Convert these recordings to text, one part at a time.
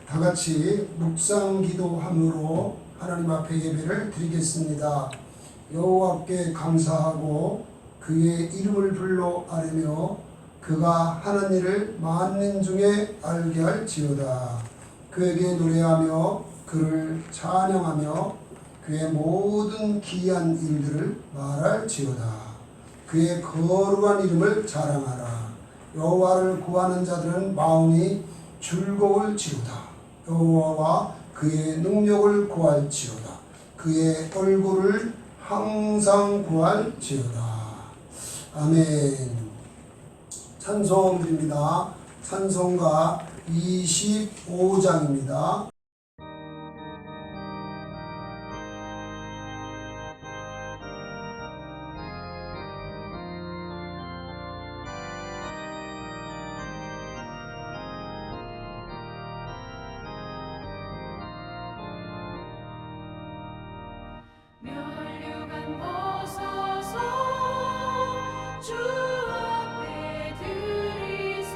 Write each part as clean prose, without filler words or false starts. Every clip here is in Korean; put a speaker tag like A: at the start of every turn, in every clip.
A: 다 같이 묵상 기도함으로 하나님 앞에 예배를 드리겠습니다. 여호와께 감사하고 그의 이름을 불러 아뢰며 그가 하는 일을 만민 중에 알게 할지어다. 그에게 노래하며 그를 찬양하며 그의 모든 기이한 일들을 말할지어다. 그의 거룩한 이름을 자랑하라. 여호와를 구하는 자들은 마음이 즐거울지로다. 여호와와 그의 능력을 구할지어다. 그의 얼굴을 항상 구할지어다. 아멘. 찬송드립니다. 찬송가 25장입니다.
B: 멸류관 벗어서 주 앞에 들이세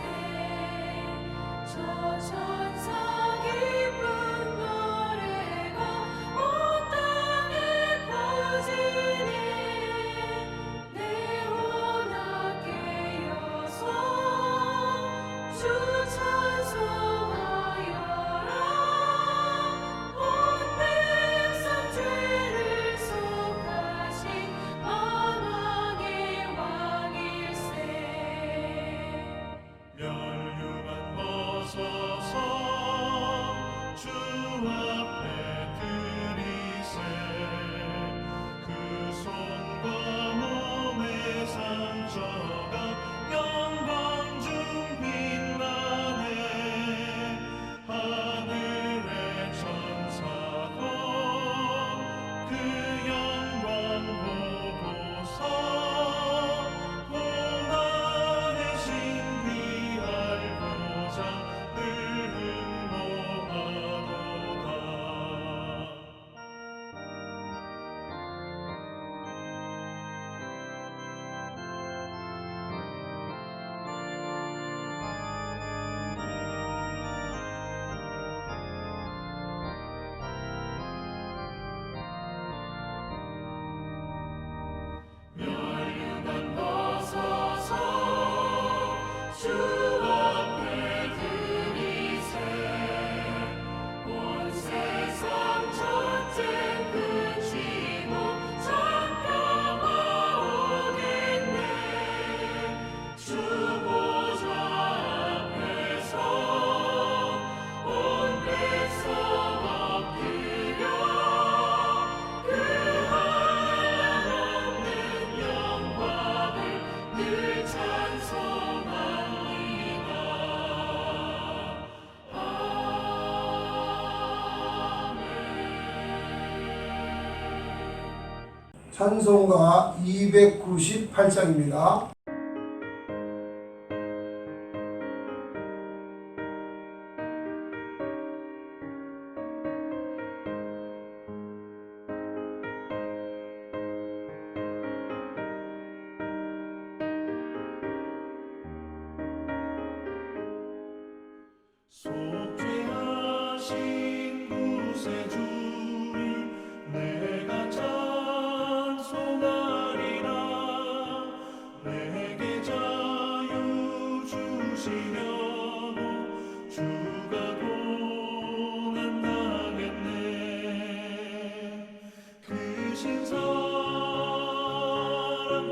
B: 저 천사 기쁜 노래가 온 땅에 퍼지네 내 혼합 깨어서 주 찬송하여라 온 백성 죄를 속하신 만왕의 왕일세
C: 멸류관 벗어서 주 앞에 들이세 그 손과 몸의 상처가 영광 중 빛나네 하늘의 천사도 그 영광 보고서 고난의 신비할고자 늘 흠모하도다.
B: 멸류관 벗어서 주 앞에 들이세 온 세상 전쟁 그치고 참평화 오겠네 주 보좌 앞에서 온 백성 엎드려 그 한량없는 영광을 늘 찬송합니다.
A: 찬송가 298장입니다.
C: 속죄하신 구세주를 내가 찬송하리라. 내게 자유 주시려고 주가 고난당했네. 그 신사랑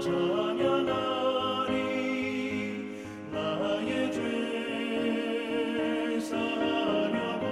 C: 찬양하리. 나의 죄 사하려고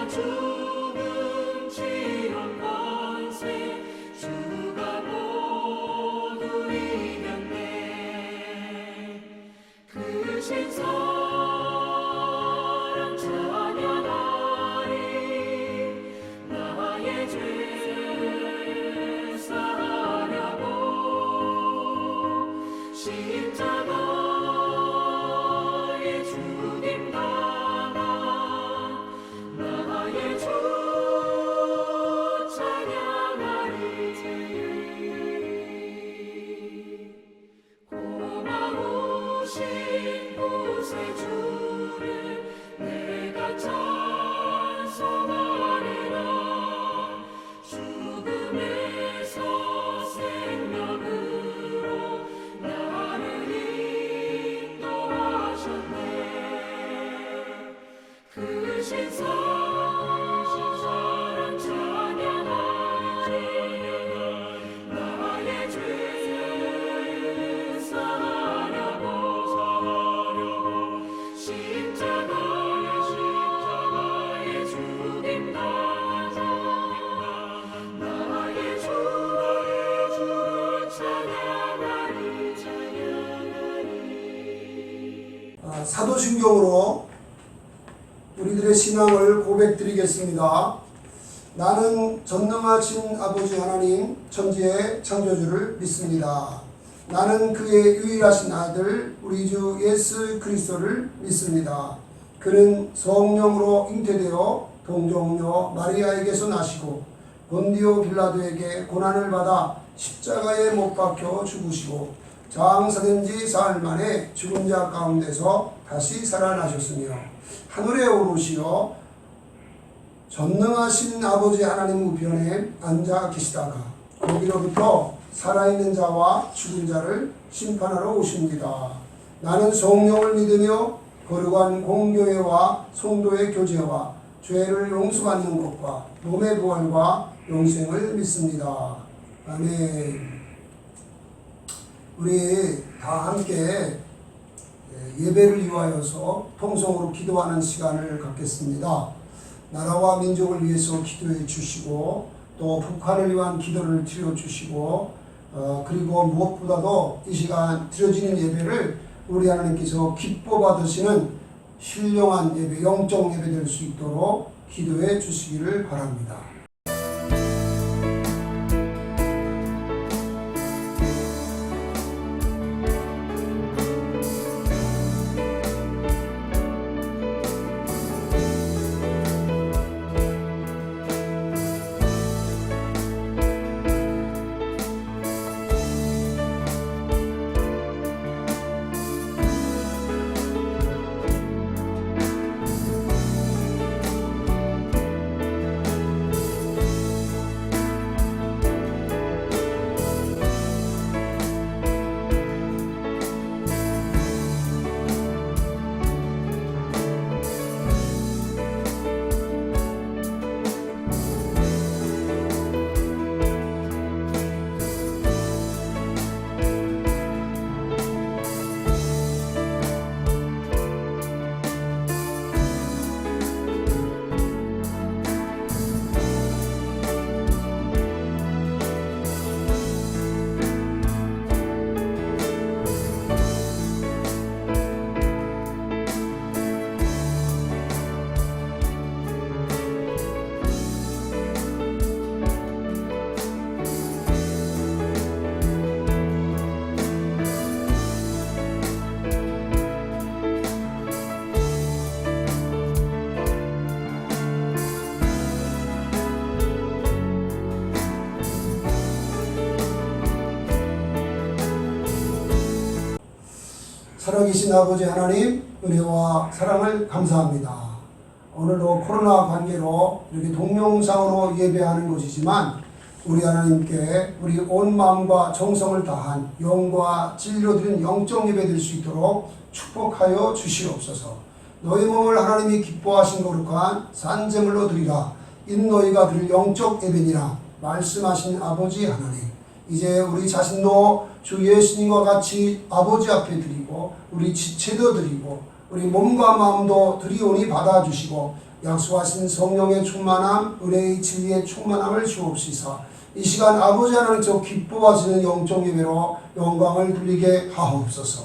B: 죽음 지옥 권세 주가 모두 이겼네. 그 신사랑 찬양하리. 나의 죄 사하려고 십자가에 죽임 당한 나의 주 찬양하리. 고마우신 구세주를 내가 찬송하리라. 죽음에서 생명으로 나를 인도하셨네. 그 신사랑 찬양하리. 나의 죄 사하려고 십자가에 죽임 당한 나의 주를 찬양하리.
A: 사도신경으로 우리들의 신앙을 고백드리겠습니다. 나는 전능하신 아버지 하나님 천지의 창조주를 믿습니다. 나는 그의 유일하신 아들 우리 주 예수 그리스도를 믿습니다. 그는 성령으로 잉태되어 동정녀 마리아에게서 나시고 본디오 빌라도에게 고난을 받아 십자가에 못 박혀 죽으시고 장사된 지 사흘 만에 죽은 자 가운데서 다시 살아나셨으며 하늘에 오르시어 전능하신 아버지 하나님 우편에 앉아 계시다가 거기로부터 살아있는 자와 죽은 자를 심판하러 오십니다. 나는 성령을 믿으며 거룩한 공교회와 성도의 교제와 죄를 용서받는 것과 몸의 부활과 영생을 믿습니다. 아멘. 우리 다 함께 예배를 위하여서 통성으로 기도하는 시간을 갖겠습니다. 나라와 민족을 위해서 기도해 주시고 또 북한을 위한 기도를 드려 주시고 그리고 무엇보다도 이 시간 드려지는 예배를 우리 하나님께서 기뻐 받으시는 신령한 예배, 영적 예배 될 수 있도록 기도해 주시기를 바랍니다. 살아계신 아버지 하나님 은혜와 사랑을 감사합니다. 오늘도 코로나 관계로 이렇게 동영상으로 예배하는 것이지만 우리 하나님께 우리 온 마음과 정성을 다한 영과 진리로 드린 영적 예배 될 수 있도록 축복하여 주시옵소서. 너희 몸을 하나님이 기뻐하신 거룩한 산제물로 드리라. 인 너희가 드릴 영적 예배니라 말씀하신 아버지 하나님, 이제 우리 자신도 주 예수님과 같이 아버지 앞에 드리고 우리 지체도 드리고 우리 몸과 마음도 드리오니 받아주시고 약속하신 성령의 충만함, 은혜의 진리의 충만함을 주옵시사. 이 시간 아버지 하나님 저 기뻐하시는 영적 예배로 영광을 돌리게 하옵소서.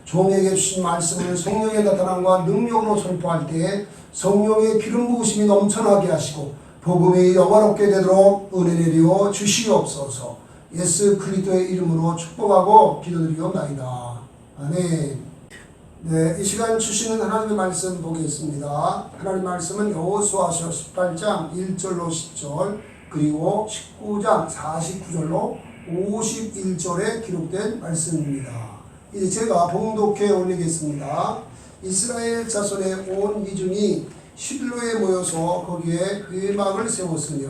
A: 종에게 주신 말씀을 성령의 나타남과 능력으로 선포할 때에 성령의 기름 부으심이 넘쳐나게 하시고 복음이 영화롭게 되도록 은혜 내려 주시옵소서. 예수 그리스도의 이름으로 축복하고 기도드리옵나이다. 아멘. 네, 이 시간 주시는 하나님의 말씀 보겠습니다. 하나님의 말씀은 여호수아서 18장 1절로 10절 그리고 19장 49절로 51절에 기록된 말씀입니다. 이제 제가 봉독해 올리겠습니다. 이스라엘 자손의 온 이중이 실로에 모여서 거기에 회막을 세웠으며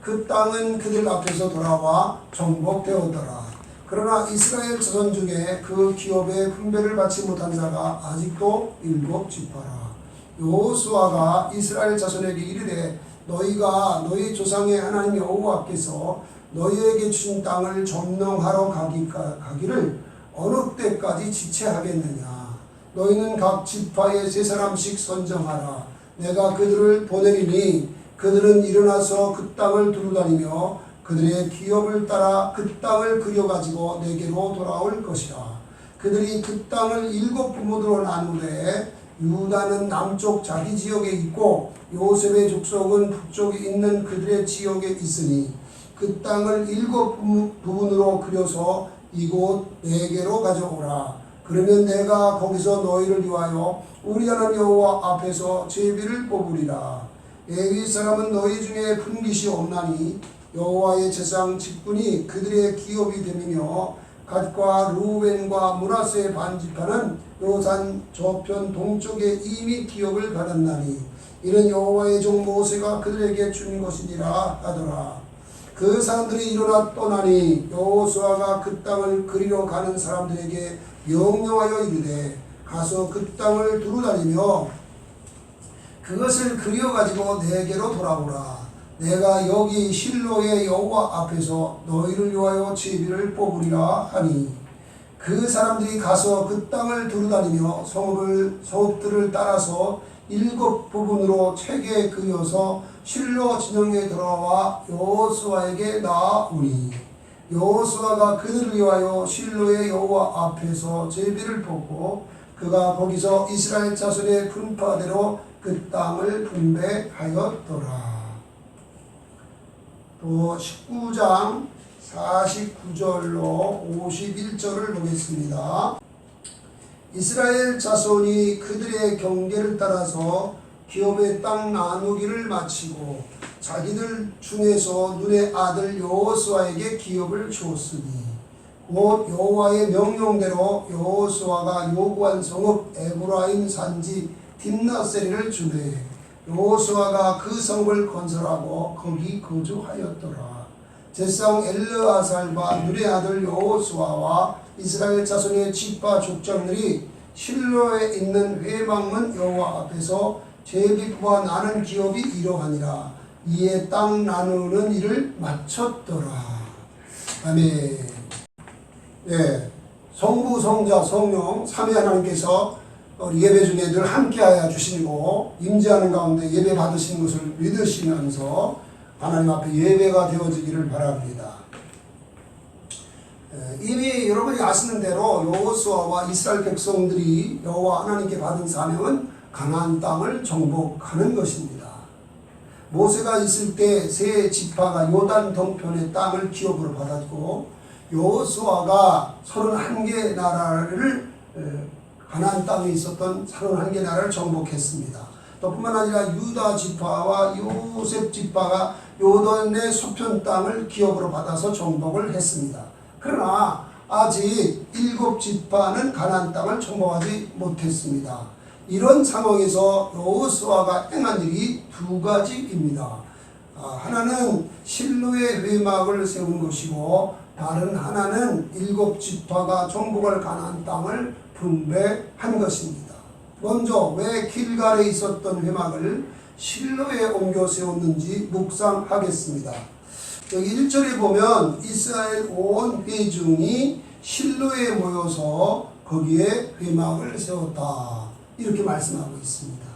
A: 그 땅은 그들 앞에서 돌아와 정복되었더라. 그러나 이스라엘 자손 중에 그 기업의 분배를 받지 못한 자가 아직도 7지파라. 여호수아가 이스라엘 자손에게 이르되 너희가 너희 조상의 하나님 여호와께서 너희에게 주신 땅을 점령하러 가기를 어느 때까지 지체하겠느냐. 너희는 각 지파에 3사람씩 선정하라. 내가 그들을 보내리니 그들은 일어나서 그 땅을 두루다니며 그들의 기업을 따라 그 땅을 그려가지고 내게로 돌아올 것이라. 그들이 그 땅을 7부문으로 나누되 유다는 남쪽 자기 지역에 있고 요셉의 족속은 북쪽에 있는 그들의 지역에 있으니 그 땅을 7부분으로 그려서 이곳 내게로 가져오라. 그러면 내가 거기서 너희를 위하여 우리 하나님 여호와 앞에서 제비를 뽑으리라. 레위 사람은 너희 중에 분깃이 없나니 여호와의 제사장 직분이 그들의 기업이 됨이며 갓과 루벤과 므낫세의 반지파는 요단 저편 동쪽에 이미 기업을 받았나니 이는 여호와의 종 모세가 그들에게 준 것이니라 하더라. 그 사람들이 일어나 떠나니 여호수아가 그 땅을 그리러 가는 사람들에게 명령하여 이르되 가서 그 땅을 두루다니며 그것을 그려가지고 내게로 돌아오라. 내가 여기 실로의 여호와 앞에서 너희를 위하여 제비를 뽑으리라 하니 그 사람들이 가서 그 땅을 두루다니며 성읍들을 따라서 7부분으로 책에 그려서 실로 진영에 들어와 여호수아에게 나아오니 여호수아가 그들을 위하여 실로의 여호와 앞에서 제비를 뽑고 그가 거기서 이스라엘 자손의 분파대로 그 땅을 분배하였더라. 또 19장 49절로 51절을 보겠습니다. 이스라엘 자손이 그들의 경계를 따라서 기업의 땅 나누기를 마치고 자기들 중에서 눈의 아들 여호수아에게 기업을 주었으니 곧 여호와의 명령대로 여호수아가 요구한 성읍 에브라임 산지 딥나세리를 주되 여호수아가 그 성을 건설하고 거기 거주하였더라. 제사장 엘르아살과 눈의 아들 여호수아와 이스라엘 자손의 지파 족장들이 실로에 있는 회막문 여호와 앞에서 제비와 나는 기업이 이러하니라. 이에 땅 나누는 일을 마쳤더라. 아멘. 네, 성부, 성자, 성령 삼위 하나님께서 우리 예배 중에 늘 함께하여 주시고 임재하는 가운데 예배 받으시는 것을 믿으시면서 하나님 앞에 예배가 되어지기를 바랍니다. 이미 여러분이 아시는 대로 여호수아와 이스라엘 백성들이 여호와 하나님께 받은 사명은 가나안 땅을 정복하는 것입니다. 모세가 있을 때 세 지파가 요단 동편의 땅을 기업으로 받았고 여호수아가 31개 나라를 가나안 땅에 있었던 31개 나라를 정복했습니다. 또 뿐만 아니라 유다 지파와 요셉 지파가 요단의 서편 땅을 기업으로 받아서 정복을 했습니다. 그러나 아직 7지파는 가나안 땅을 정복하지 못했습니다. 이런 상황에서 여호수아가 행한 일이 2가지입니다. 하나는 실로의 회막을 세운 것이고 다른 하나는 7지파가 정복할 가나안 땅을 분배한 것입니다. 먼저 왜 길갈에 있었던 회막을 실로에 옮겨 세웠는지 묵상하겠습니다. 여기 1절에 보면 이스라엘 온 회중이 실로에 모여서 거기에 회막을 세웠다 이렇게 말씀하고 있습니다.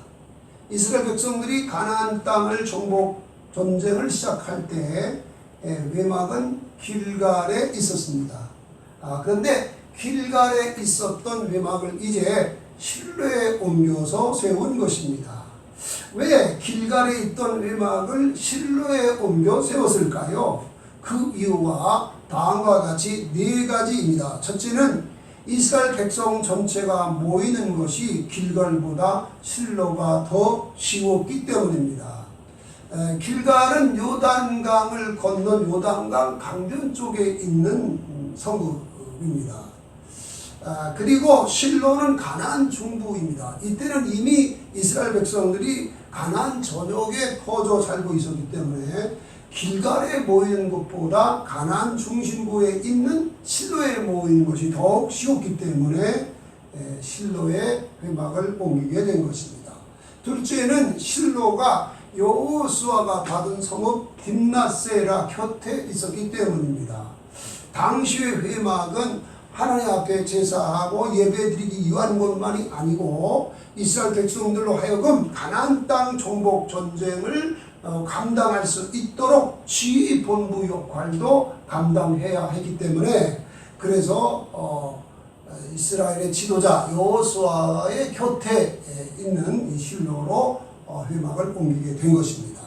A: 이스라엘 백성들이 가나안 땅을 정복 전쟁을 시작할 때 회막은 길갈에 있었습니다. 그런데 길갈에 있었던 회막을 이제 실로에 옮겨서 세운 것입니다. 왜 길갈에 있던 회막을 실로에 옮겨 세웠을까요? 그 이유가 다음과 같이 네 가지입니다. 첫째는 이스라엘 백성 전체가 모이는 것이 길갈보다 실로가 더 쉬웠기 때문입니다. 길갈은 요단강을 건넌 요단강 강변 쪽에 있는 성읍입니다. 그리고 실로는 가나안 중부입니다. 이때는 이미 이스라엘 백성들이 가나안 전역에 퍼져 살고 있었기 때문에 길갈에 모이는 것보다 가나안 중심부에 있는 실로에 모이는 것이 더욱 쉬웠기 때문에 실로에 회막을 옮기게 된 것입니다. 둘째는 실로가 여호수아가 받은 성읍 딥낫세라 곁에 있었기 때문입니다. 당시의 회막은 하나님 앞에 제사하고 예배드리기 위한 것만이 아니고 이스라엘 백성들로 하여금 가나안 땅 정복 전쟁을 감당할 수 있도록 지휘 본부 역할도 감당해야 했기 때문에 그래서 이스라엘의 지도자 여호수아의 곁에 있는 이 실로로 회막을 옮기게 된 것입니다.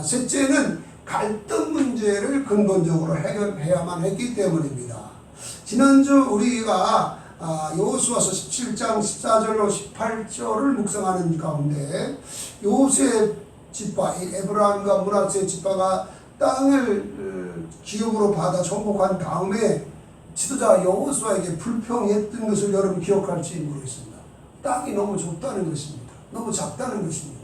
A: 셋째는 갈등 문제를 근본적으로 해결해야만 했기 때문입니다. 지난주 우리가 여호수아서 17장 14절로 18절을 묵상하는 가운데 요셉 지파, 에브라임과 므낫세 지파가 땅을 기업으로 받아 정복한 다음에 지도자 여호수아에게 불평했던 것을 여러분 기억할지 모르겠습니다. 땅이 너무 좁다는 것입니다. 너무 작다는 것입니다.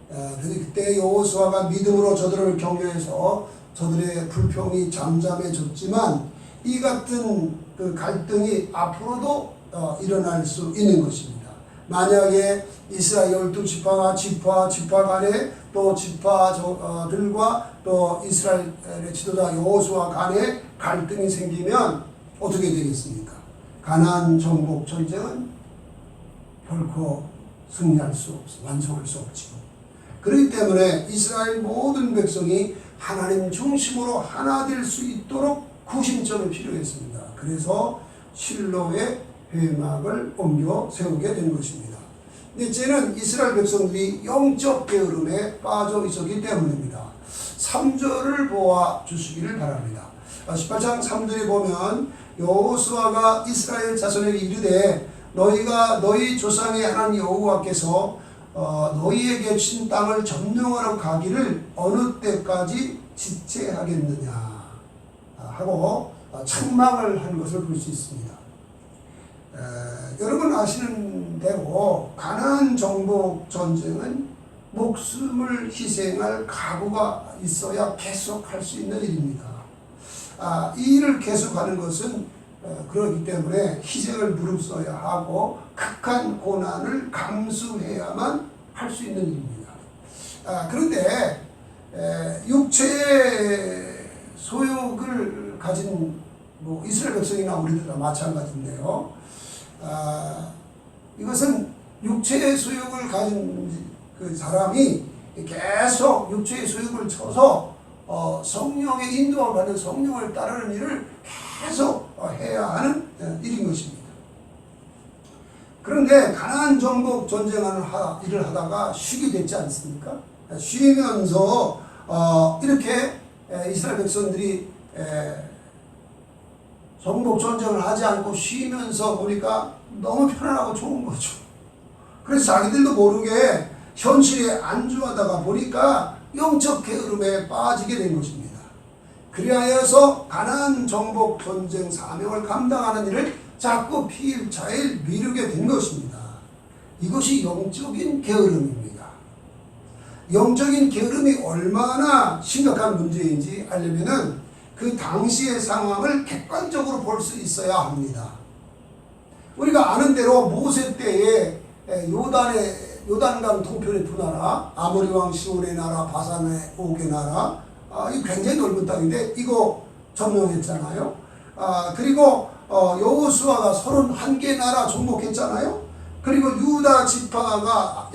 A: 그래서 그때 여호수아가 믿음으로 저들을 격려해서 저들의 불평이 잠잠해졌지만 이 같은 그 갈등이 앞으로도 일어날 수 있는 것입니다. 만약에 이스라엘 12지파가 지파 간에 또 지파들과 또 이스라엘의 지도자 여호수아 간에 갈등이 생기면 어떻게 되겠습니까? 가나안 정복 전쟁은 결코 승리할 수 없어, 완성할 수 없지요. 그렇기 때문에 이스라엘 모든 백성이 하나님 중심으로 하나 될 수 있도록 구심점이 필요했습니다. 그래서 실로의 회막을 옮겨 세우게 된 것입니다. 넷째는 이스라엘 백성들이 영적 게으름에 빠져 있었기 때문입니다. 3절을 보아 주시기를 바랍니다. 18장 3절에 보면 여호수아가 이스라엘 자손에게 이르되 너희가 너희 조상의 하나님 여호와께서 너희에게 주신 땅을 점령하러 가기를 어느 때까지 지체하겠느냐 하고 책망을 한 것을 볼 수 있습니다. 여러분 아시는 대로 가나안 정복 전쟁은 목숨을 희생할 각오가 있어야 계속할 수 있는 일입니다. 이 일을 계속하는 것은 그렇기 때문에 희생을 무릅써야 하고 극한 고난을 감수해야만 할 수 있는 일입니다. 그런데 육체의 소욕을 가진 이스라엘 백성이나 우리들과 마찬가지인데요. 이것은 육체의 소욕을 가진 그 사람이 계속 육체의 소욕을 쳐서 성령의 인도를 받는 성령을 따르는 일을 계속 해야 하는 일인 것입니다. 그런데 가나안 정복 전쟁하는 일을 하다가 쉬게 됐지 않습니까? 쉬면서 이렇게 이스라엘 백성들이 정복 전쟁을 하지 않고 쉬면서 보니까 너무 편안하고 좋은 거죠. 그래서 자기들도 모르게 현실에 안주하다가 보니까 영적 게으름에 빠지게 된 것입니다. 그리하여서 가나안 정복 전쟁 사명을 감당하는 일을 자꾸 피일차일 미루게 된 것입니다. 이것이 영적인 게으름입니다. 영적인 게으름이 얼마나 심각한 문제인지 알려면은 그 당시의 상황을 객관적으로 볼 수 있어야 합니다. 우리가 아는 대로 모세 때에 요단강 동편의 두 나라, 아모리 왕 시온의 나라, 바산의 옥의 나라, 이 굉장히 넓은 땅인데 이거 점령했잖아요. 그리고 여호수아가 31개 나라 정복했잖아요. 그리고 유다 지파가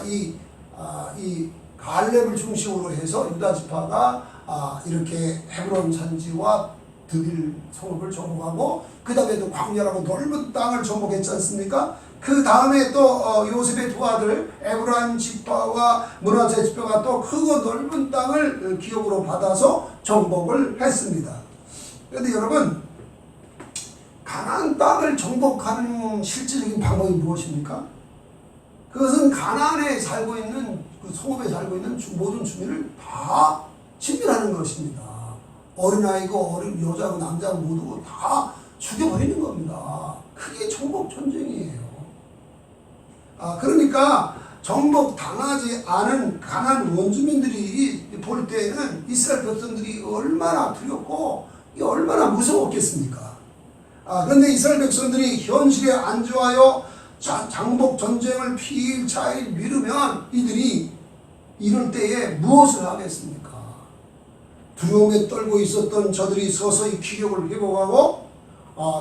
A: 이 갈렙을 중심으로 해서 유다 지파가 이렇게 헤브론 산지와 드빌 성읍을 정복하고 그 다음에 또 광야라고 넓은 땅을 정복했지 않습니까? 그 다음에 또 요셉의 두 아들 에브라임 지파와 므낫세 지파가 또 크고 넓은 땅을 기업으로 받아서 정복을 했습니다. 그런데 여러분, 가나안 땅을 정복하는 실질적인 방법이 무엇입니까? 그것은 가나안에 살고 있는 그 성읍에 살고 있는 모든 주민을 다 진멸하는 것입니다. 어린아이고 여자고 남자고 모두 다 죽여버리는 겁니다. 그게 정복 전쟁이에요. 그러니까 정복 당하지 않은 가나안 원주민들이 볼 때는 이스라엘 백성들이 얼마나 두렵고 얼마나 무서웠겠습니까? 그런데 이스라엘 백성들이 현실에 안주하여 장복 전쟁을 필차일 미루면 이들이 이럴 때에 무엇을 하겠습니까? 두려움에 떨고 있었던 저들이 서서히 기력을 회복하고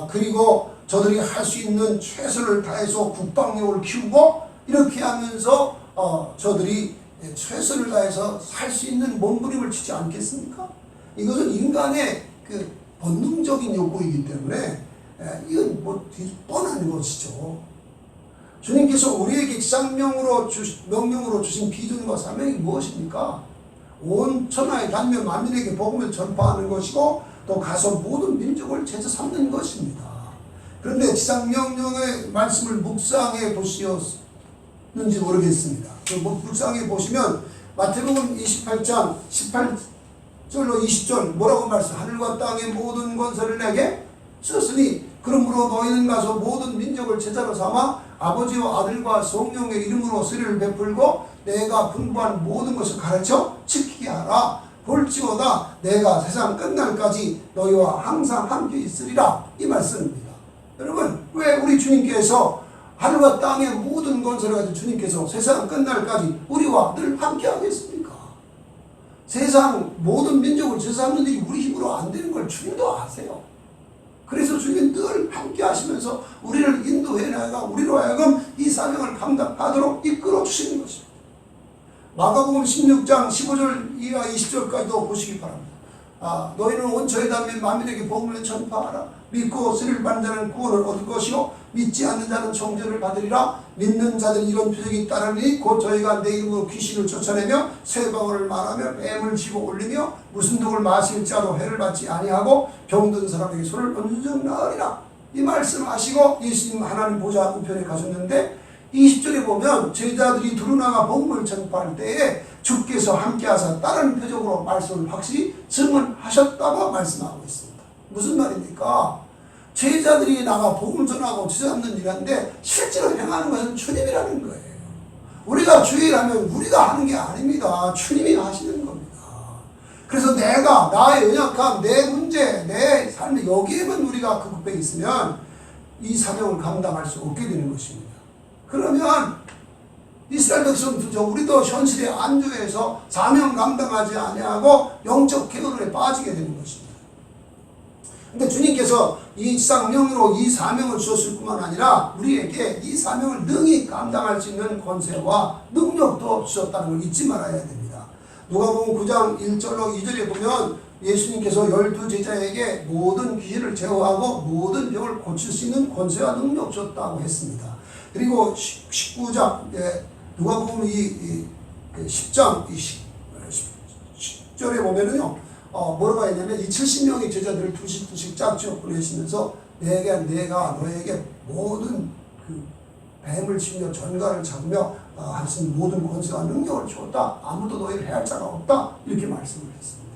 A: 그리고 저들이 할 수 있는 최선을 다해서 국방력을 키우고 이렇게 하면서 저들이 최선을 다해서 살 수 있는 몸부림을 치지 않겠습니까? 이것은 인간의 그 본능적인 욕구이기 때문에 이건 뭐 뻔한 것이죠. 주님께서 우리에게 명령으로 주신 비전과 사명이 무엇입니까? 온 천하의 단면 만민에게 복음을 전파하는 것이고 또 가서 모든 민족을 제자 삼는 것입니다. 그런데 지상명령의 말씀을 묵상해 보셨는지 모르겠습니다. 그 묵상해 보시면 마태복음 28장 18절로 20절 뭐라고 말씀? 하늘과 땅의 모든 권세를 내게 주었으니 그러므로 너희는 가서 모든 민족을 제자로 삼아 아버지와 아들과 성령의 이름으로 세례를 베풀고 내가 분부한 모든 것을 가르쳐 지키게 하라. 볼지어다 내가 세상 끝날까지 너희와 항상 함께 있으리라. 이 말씀입니다. 여러분, 왜 우리 주님께서 하늘과 땅의 모든 권세를 가지고 주님께서 세상 끝날까지 우리와 늘 함께 하겠습니까? 세상 모든 민족을 제사하는 일이 우리 힘으로 안 되는 걸 주님도 아세요. 그래서 주님은 늘 함께 하시면서 우리를 인도해 나가 우리로 하여금 이 사명을 감당하도록 이끌어 주시는 것입니다. 마가복음 16장 15절 이하 20절까지도 보시기 바랍니다. 너희는 원처에 닿으면 만민에게 복음을 전파하라. 믿고 세례를 받는 자는 구원을 얻을 것이요 믿지 않는 자는 정죄를 받으리라. 믿는 자들이 이런 표적이 따르니 곧 저희가 내 이름으로 귀신을 쫓아내며 새 방언을 말하며 뱀을 집어 올리며 무슨 독을 마실 자도 해를 받지 아니하고 병든 사람에게 손을 얹어 나으리라. 이 말씀하시고 예수님 하나님 보좌 우편에 가셨는데 20절에 보면 제자들이 두루나가 복음을 전파할 때에 주께서 함께하사 다른 표적으로 말씀을 확실히 증언하셨다고 말씀하고 있습니다. 무슨 말입니까? 제자들이 나가 복음을 전하고 지잡는 일인데 실제로 행하는 것은 주님이라는 거예요. 우리가 주일하면 우리가 하는 게 아닙니다. 주님이 하시는 겁니다. 그래서 내가 나의 연약함, 내 문제, 내 삶 여기에만 우리가 급급해 있으면 이 사명을 감당할 수 없게 되는 것입니다. 그러면 이스라엘 백성도 우리도 현실에 안주해서 사명 감당하지 아니하고 영적 게으름에 빠지게 되는 것입니다. 근데 주님께서 이 쌍명으로 이 사명을 주셨을 뿐만 아니라 우리에게 이 사명을 능히 감당할 수 있는 권세와 능력도 주셨다는 걸 잊지 말아야 됩니다. 누가복음 9장 1절로 2절에 보면 예수님께서 12제자에게 모든 귀신을 제어하고 모든 병을 고칠 수 있는 권세와 능력 주셨다고 했습니다. 그리고 19장 누가복음 10장 10절에 보면은요 뭐라고 했냐면 이 70명의 제자들을 두씩 짝지어 보내시면서 내가 너에게 모든 그 뱀을 치며 전갈을 잡으며 할 수 있는 모든 권세와 능력을 주었다. 아무도 너희를 해할 자가 없다. 이렇게 말씀을 했습니다.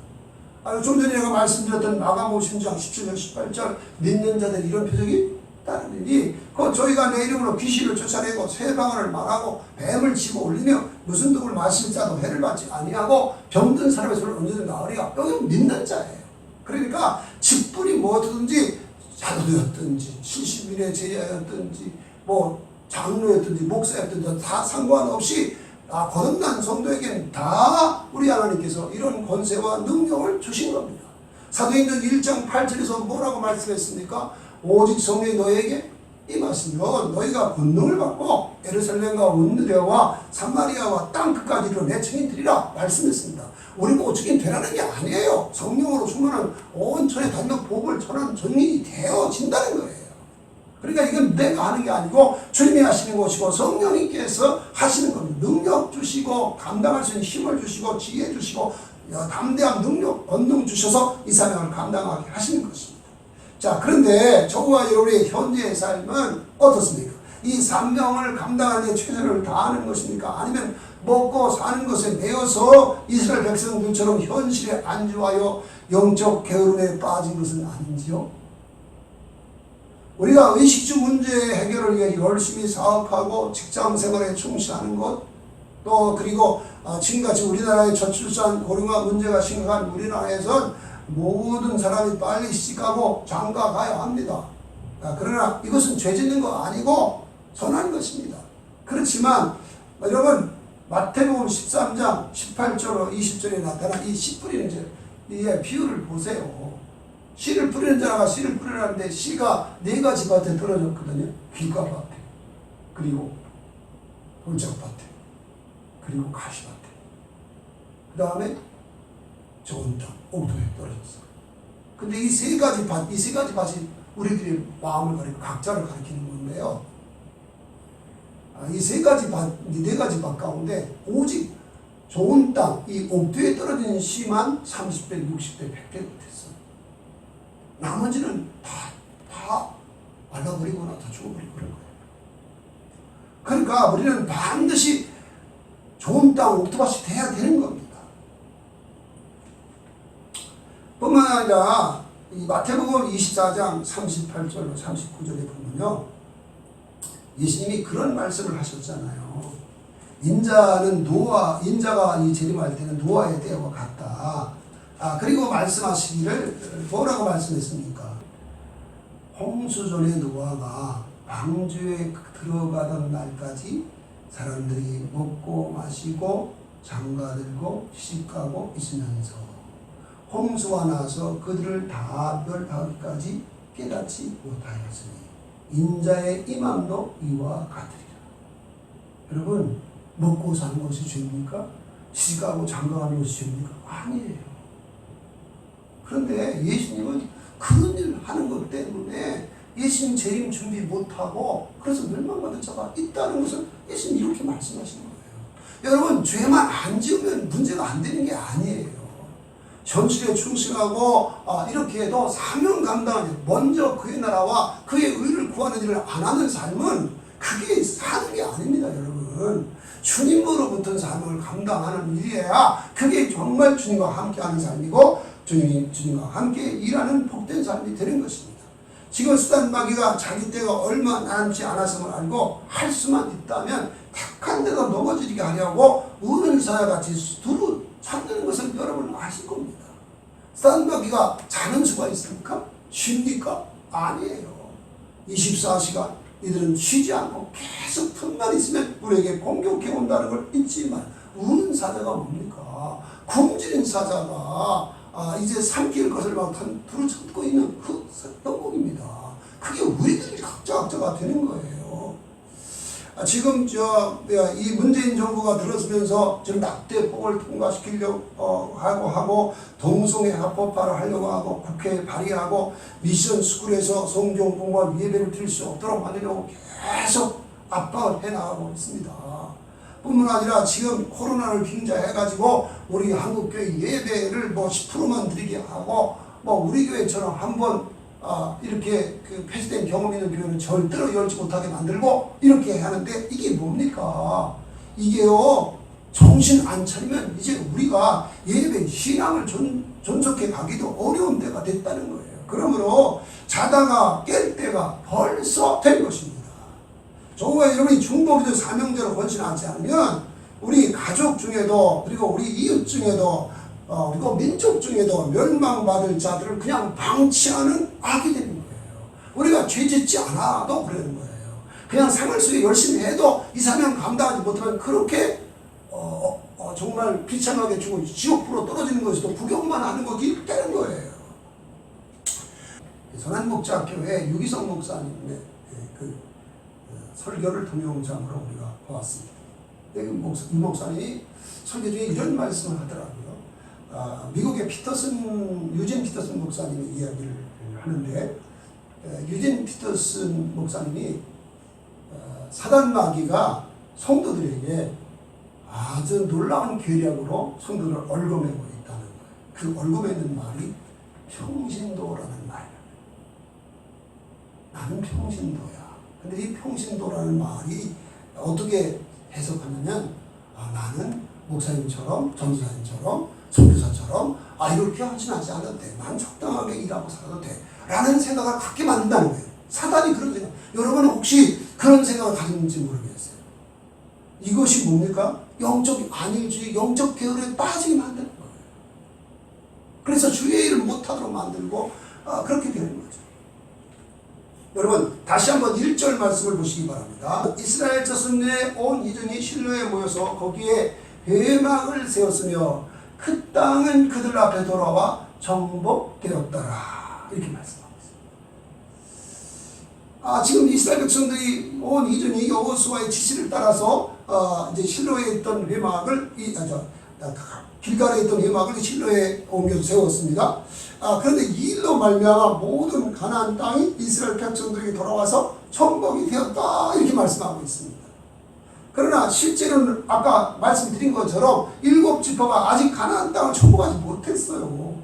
A: 좀 전에 제가 말씀드렸던 마가복음 10장 17절 18절 믿는 자들 이런 표적이 따르니 그 저희가 내 이름으로 귀신을 쫓아내고 새 방언을 말하고 뱀을 집어 올리며 무슨 독을 마실 자도 해를 받지 아니하고 병든 사람의 손을 언제든 나으리가. 여기는 믿는 자예요. 그러니까 직분이 뭐든지 사도였든지 70인의 제자였든지 뭐 장로였든지 목사였든지 다 상관없이 거듭난 성도에게는 다 우리 하나님께서 이런 권세와 능력을 주신 겁니다. 사도행전 1장 8절에서 뭐라고 말씀했습니까? 오직 성령이 너에게 임하시면 너희가 권능을 받고 예루살렘과 온누리와 삼마리아와 땅 끝까지 이르러 내 증인 되리라 말씀했습니다. 우리 보고 증인 되라는 게 아니에요. 성령으로 충만한 온 천에 다니며 복을 전하는 증인이 되어진다는 거예요. 그러니까 이건 내가 하는 게 아니고 주님이 하시는 것이고 성령님께서 하시는 겁니다. 능력 주시고 감당할 수 있는 힘을 주시고 지혜 주시고 담대한 능력, 권능 주셔서 이 사명을 감당하게 하시는 것입니다. 자, 그런데 저와 여러분의 현재의 삶은 어떻습니까? 이 사명을 감당하는 데 최선을 다하는 것입니까? 아니면 먹고 사는 것에 매여서 이스라엘 백성들처럼 현실에 안주하여 영적 게으름에 빠진 것은 아닌지요? 우리가 의식주 문제 해결을 위해 열심히 사업하고 직장 생활에 충실하는 것, 또 그리고 지금같이 우리나라의 저출산 고령화 문제가 심각한 우리나라에선 모든 사람이 빨리 시집가고 장가 가야 합니다. 그러나 이것은 죄 짓는 거 아니고 선한 것입니다. 그렇지만 여러분 마태복음 13장 18절로 20절에 나타난 이 씨 뿌리는 이 비유를 보세요. 씨를 뿌리는 자가 씨를 뿌리라는데 씨가 4가지 밭에 떨어졌거든요. 귓가밭에, 그리고 돌짝밭에, 그리고 가시밭에, 그 다음에 좋은 땅, 옥토에 떨어졌어요. 근데 이 세 가지 밭이 우리들의 마음을 가리고 각자를 가리키는 건데요. 이 네 가지 밭 가운데 오직 좋은 땅, 이 옥토에 떨어진 씨만 30배, 60배, 100배 못했어요. 나머지는 다 말라버리거나 다 죽어버리고 그런 거예요. 그러니까 우리는 반드시 좋은 땅, 옥토밭이 돼야 되는 겁니다. 뿐만 아니라 이 마태복음 24장 38절로 39절에 보면요, 예수님이 그런 말씀을 하셨잖아요. 인자가 이 재림할 때는 노아의 때와 같다. 그리고 말씀하시기를 뭐라고 말씀했습니까? 홍수전에 노아가 방주에 들어가던 날까지 사람들이 먹고 마시고 장가들고 시집가고 있으면서 홍수가 나서 그들을 다 멸하기까지 깨닫지 못하였으니 인자의 임함도 이와 같으리라. 여러분, 먹고 사는 것이 죄입니까? 시집가고 장가가는 것이 죄입니까? 아니에요. 그런데 예수님은 그런 일을 하는 것 때문에 예수님 재림 준비 못하고 그래서 멸망받은 자가 있다는 것을 예수님이 이렇게 말씀하시는 거예요. 여러분, 죄만 안 지으면 문제가 안 되는 게 아니에요. 현실에 충실하고 이렇게 해도 사명 감당하는 일, 먼저 그의 나라와 그의 의를 구하는 일을 안 하는 삶은 그게 사는 게 아닙니다. 여러분, 주님으로부터 사명을 감당하는 일이어야 그게 정말 주님과 함께하는 삶이고 주님과 함께 일하는 복된 삶이 되는 것입니다. 지금 수단마귀가 자기 때가 얼마 남지 않았음을 알고 할 수만 있다면 택한 데가 넘어지게 하려고 우는 사자같이 두루 찾는 것을 여러분 아실 겁니다. 수단마귀가 자는 수가 있습니까? 쉽니까? 아니에요. 24시간 이들은 쉬지 않고 계속 틈만 있으면 우리에게 공격해 온다는 걸 잊지만, 우는 사자가 뭡니까? 굶주린 사자가 이제 삼킬 것을 막 두루 찾고 있는 그 떡국입니다. 그게 우리들이 각자가 되는 거예요. 지금 이 문재인 정부가 들어서면서 지금 낙태법을 통과시키려고 하고 동성애 합법화를 하려고 하고 국회에 발의하고 미션 스쿨에서 성경 공부와 예배를 드릴 수 없도록 만들려고 계속 압박을 해나가고 있습니다. 뿐만 아니라 지금 코로나를 빙자해가지고 우리 한국교회 예배를 10%만 드리게 하고 우리 교회처럼 한번 이렇게 폐쇄된 경험 있는 교회는 절대로 열지 못하게 만들고 이렇게 하는데, 이게 뭡니까? 이게요, 정신 안 차리면 이제 우리가 예배 신앙을 존속해 가기도 어려운 때가 됐다는 거예요. 그러므로 자다가 깰 때가 벌써 된 것입니다. 저와 여러분이 중보기도 사명자로 헌신하지 않으면 우리 가족 중에도, 그리고 우리 이웃 중에도, 그리고 민족 중에도 멸망받을 자들을 그냥 방치하는 악이 되는 거예요. 우리가 죄 짓지 않아도 그러는 거예요. 그냥 생활 속에 열심히 해도 이 사명 감당하지 못하면 그렇게 정말 비참하게 죽고 지옥으로 떨어지는 것이도 구경만 하는 거기 때는 거예요. 선한목자교회 유기성 목사님의 설교를 동영상으로 우리가 보았습니다. 이 목사님이 설교 중에 이런 말씀을 하더라고요. 미국의 유진 피터슨 목사님이 이야기를 하는데, 유진 피터슨 목사님이 사단 마귀가 성도들에게 아주 놀라운 계략으로 성도를 얽어매고 있다는 거예요. 그 얽어매는 말이 평신도라는 말이에요. 나는 평신도야. 근데 이 평신도라는 말이 어떻게 해석하냐면, 나는 목사님처럼, 전도사님처럼, 선교사처럼 이렇게 헌신하지 않아도 돼. 난 적당하게 일하고 살아도 돼. 라는 생각을 갖게 만든다는 거예요. 사단이 그런 생각. 여러분은 혹시 그런 생각을 가졌는지 모르겠어요. 이것이 뭡니까? 영적 안일주의, 영적 계열에 빠지게 만드는 거예요. 그래서 주의 일을 못하도록 만들고 그렇게 되는 거죠. 여러분 다시 한번 1절 말씀을 보시기 바랍니다. 이스라엘 자손의 온 이전이 실로에 모여서 거기에 회막을 세웠으며 그 땅은 그들 앞에 돌아와 정복되었더라. 이렇게 말씀하고 있습니다. 지금 이스라엘 백성들이 온 이전이 여호수아의 지시를 따라서 이제 실로에 있던 회막을 길갈에 있던 회막을 실로에 옮겨서 세웠습니다. 그런데 이 일로 말미암아 모든 가나안 땅이 이스라엘 백성들에게 돌아와서 정복이 되었다 이렇게 말씀하고 있습니다. 그러나 실제로는 아까 말씀드린 것처럼 7지파가 아직 가나안 땅을 정복하지 못했어요.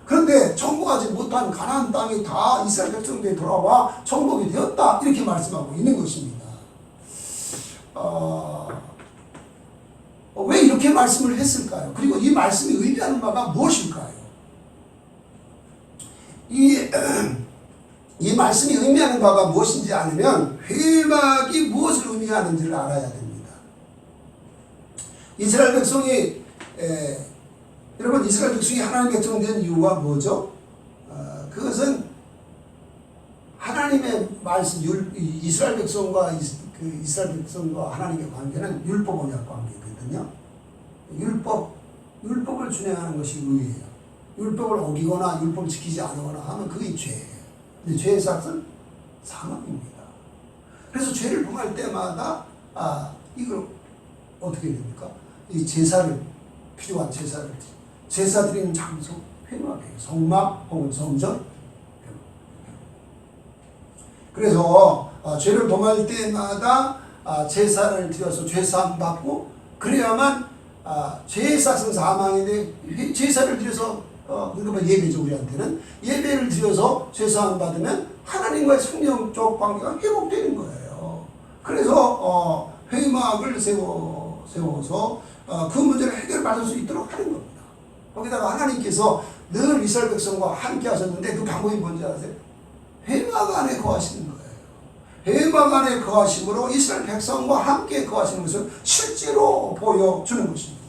A: 그런데 정복하지 못한 가나안 땅이 다 이스라엘 백성들에게 돌아와 정복이 되었다 이렇게 말씀하고 있는 것입니다. 왜 이렇게 말씀을 했을까요? 그리고 이 말씀이 의미하는 바가 무엇일까요? 이 말씀이 의미하는 바가 무엇인지 아니면 회막이 무엇을 의미하는지를 알아야 됩니다. 이스라엘 백성이 여러분 이스라엘 백성이 하나님의 백성이 된 이유가 뭐죠? 그것은 하나님의 말씀, 이스라엘 백성과 하나님의 관계는 율법 언약 관계거든요. 율법을 준행하는 것이 의예요. 율법을 어기거나 율법을 지키지 않거나 하면 그게 죄예요. 근데 죄의 삭은 사망입니다. 그래서 죄를 범할 때마다 이걸 어떻게 됩니까? 이 필요한 제사 드리는 장소 회막이에요. 성막 혹은 성전. 그래서 죄를 범할 때마다 제사를 드려서 죄사함 받고 그래야만 죄의 삭은 사망인데 제사를 드려서 그러니까 예배죠. 우리한테는 예배를 드려서 죄사함 받으면 하나님과의 성령적 관계가 회복되는 거예요. 그래서 회막을 세워서 그 문제를 해결받을 수 있도록 하는 겁니다. 거기다가 하나님께서 늘 이스라엘 백성과 함께 하셨는데 그 방법이 뭔지 아세요? 회막 안에 거하시는 거예요. 회막 안에 거하심으로 이스라엘 백성과 함께 거하시는 것을 실제로 보여주는 것입니다.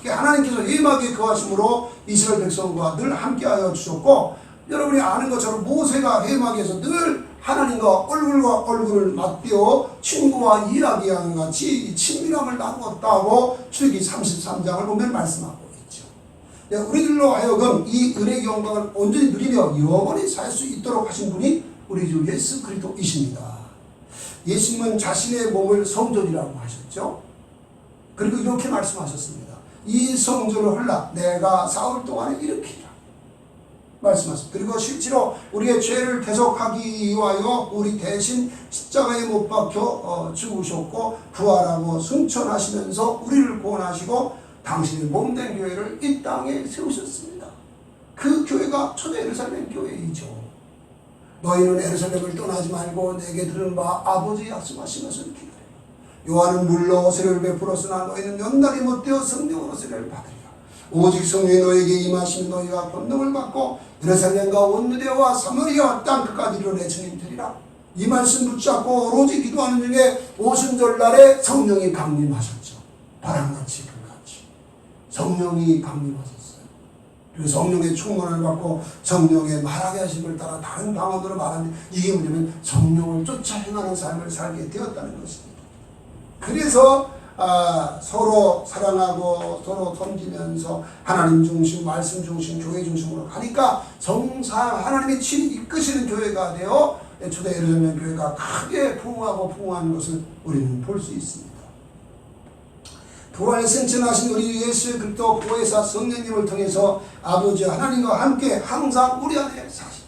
A: 하나님께서 회막에 거하심으로 이스라엘 백성과 늘 함께하여 주셨고, 여러분이 아는 것처럼 모세가 회막에서 늘 하나님과 얼굴과 얼굴을 맞대어 친구와 이야기하는 같이 친밀함을 나누었다고 출애굽기 33장을 보면 말씀하고 있죠. 우리들로 하여금 이 은혜의 영광을 온전히 누리며 영원히 살 수 있도록 하신 분이 우리 주 예수 그리스도이십니다. 예수님은 자신의 몸을 성전이라고 하셨죠. 그리고 이렇게 말씀하셨습니다. 이 성전을 헐라 내가 사흘 동안에 일으키리라 말씀하셨습니다. 그리고 실제로 우리의 죄를 대속하기 위하여 우리 대신 십자가에 못 박혀 죽으셨고 부활하고 승천하시면서 우리를 구원하시고 당신의 몸된 교회를 이 땅에 세우셨습니다. 그 교회가 초대 예루살렘 교회이죠. 너희는 예루살렘을 떠나지 말고 내게 들은 바 아버지 약속하신 것을 기다려. 요한은 물로 세례를 베풀었으나 너희는 연단이 못되어 성령으로 세례를 받으리라. 오직 성령이 너에게 임하시면 너희가 권능을 받고 예루살렘과 온 유대와 사마리아 땅 끝까지 이르러 주님 되리라. 이 말씀 붙잡고 오로지 기도하는 중에 오순절날에 성령이 강림하셨죠. 바람같이 불같이 성령이 강림하셨어요. 그리고 성령의 충만을 받고 성령의 말하게 하심을 따라 다른 방언으로 말하는 이게 뭐냐면 성령을 쫓아 행하는 삶을 살게 되었다는 것입니다. 그래서 서로 사랑하고 서로 섬기면서 하나님 중심, 말씀 중심, 교회 중심으로 가니까 하나님의 친히 이끄시는 교회가 되어 초대 예루살렘 교회가 크게 부흥하고 부흥하는 것을 우리는 볼 수 있습니다. 부활 승천하신 우리 예수 그리스도 보혜사 성령님을 통해서 아버지 하나님과 함께 항상 우리 안에 사시.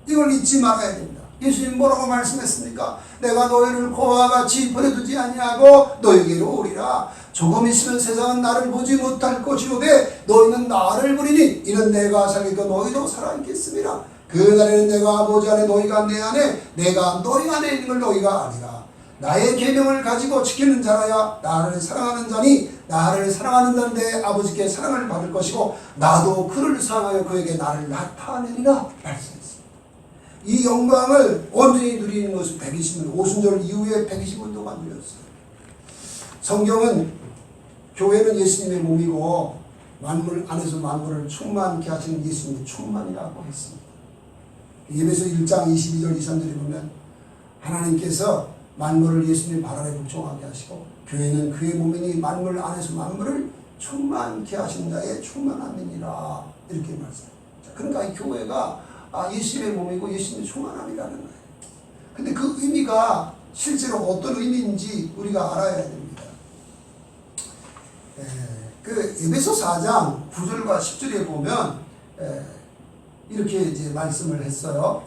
A: 이걸 잊지 말아야 됩니다. 예수님 뭐라고 말씀했습니까? 내가 너희를 고와 같이 보내두지 아니하고 너희에게로 오리라. 조금 있으면 세상은 나를 보지 못할 것이로되 너희는 나를 보리니 이는 내가 살겠고 너희도 살아있겠습니다. 그 날에는 내가 아버지 안에 너희가 내 안에 내가 너희 안에 있는 걸 너희가 아니라. 나의 계명을 가지고 지키는 자라야 나를 사랑하는 자니 나를 사랑하는 자인데 아버지께 사랑을 받을 것이고 나도 그를 사랑하여 그에게 나를 나타내리라 말씀했습니다. 이 영광을 온전히 누리는 것은 120년, 오순절 이후에 120년 동안 누렸어요. 성경은 교회는 예수님의 몸이고 만물 안에서 만물을 충만케 하시는 예수님의 충만이라고 했습니다. 예배서 1장 22절 23절에 보면 하나님께서 만물을 예수님 발 아래 복종하게 하시고 교회는 그의 몸이니 만물 안에서 만물을 충만케 하신 자의 충만함이니라 이렇게 말씀합니다. 그러니까 이 교회가 예수님의 몸이고 예수님의 충만함이라는 거예요. 근데 그 의미가 실제로 어떤 의미인지 우리가 알아야 됩니다. 그 에베소 4장 9절과 10절에 보면 이렇게 이제 말씀을 했어요.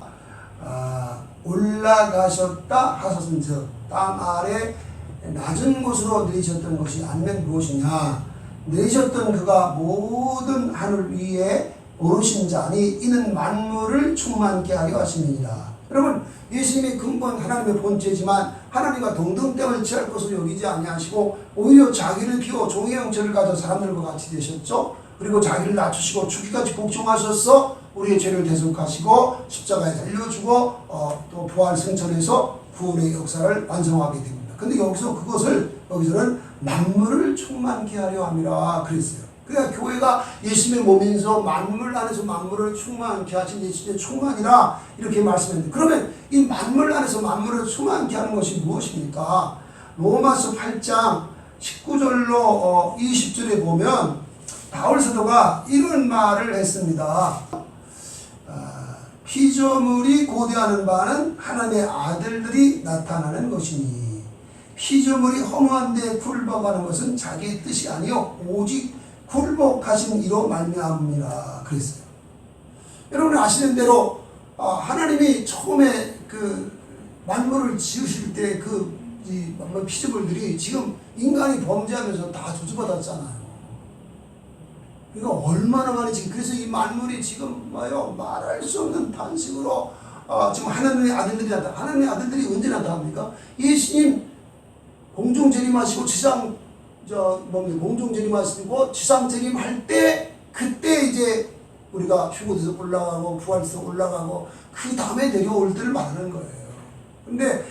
A: 올라가셨다 하셨은즉 땅 아래 낮은 곳으로 내리셨던 것이 아니면 무엇이냐. 내리셨던 그가 모든 하늘 위에 오르신 자니 이는 만물을 충만케 하려 하심이니라. 여러분 예수님의 근본 하나님의 본체지만 하나님과 동등됨을 취할 것을 여기지 아니하시고 오히려 자기를 비워 종의 형체를 가져 사람들과 같이 되셨죠. 그리고 자기를 낮추시고 죽기까지 복종하셔서 우리의 죄를 대속하시고 십자가에 달려주고 또 부활 승천해서 구원의 역사를 완성하게 됩니다. 근데 여기서는 만물을 충만케 하려 함이라 그랬어요. 그러니까 교회가 예수님의 몸이면서 만물 안에서 만물을 충만케 하신 예수님의 충만이라 이렇게 말씀했는데, 그러면 이 만물 안에서 만물을 충만케 하는 것이 무엇입니까? 로마서 8장 19절로 20절에 보면 바울 사도가 이런 말을 했습니다. 피조물이 고대하는 바는 하나님의 아들들이 나타나는 것이니 피조물이 허무한 데 굴복하는 것은 자기의 뜻이 아니요 오직 굴복하신 이로 말미암음이라 그랬어요. 여러분 아시는 대로 하나님이 처음에 그 만물을 지으실 때 그 피조물들이 지금 인간이 범죄하면서 다 저주받았잖아요. 그러니까 얼마나 많이 지금, 그래서 이 만물이 지금 말할 수 없는 탄식으로 지금 하나님의 아들들이 나타. 하나님의 아들들이 언제 나타납니까? 예수님 공중 재림하시고 공중 재림하시고 지상 재림할 때 그때 이제 우리가 휴고돼서 올라가고 부활해서 올라가고 그 다음에 내려올 때를 말하는 거예요. 근데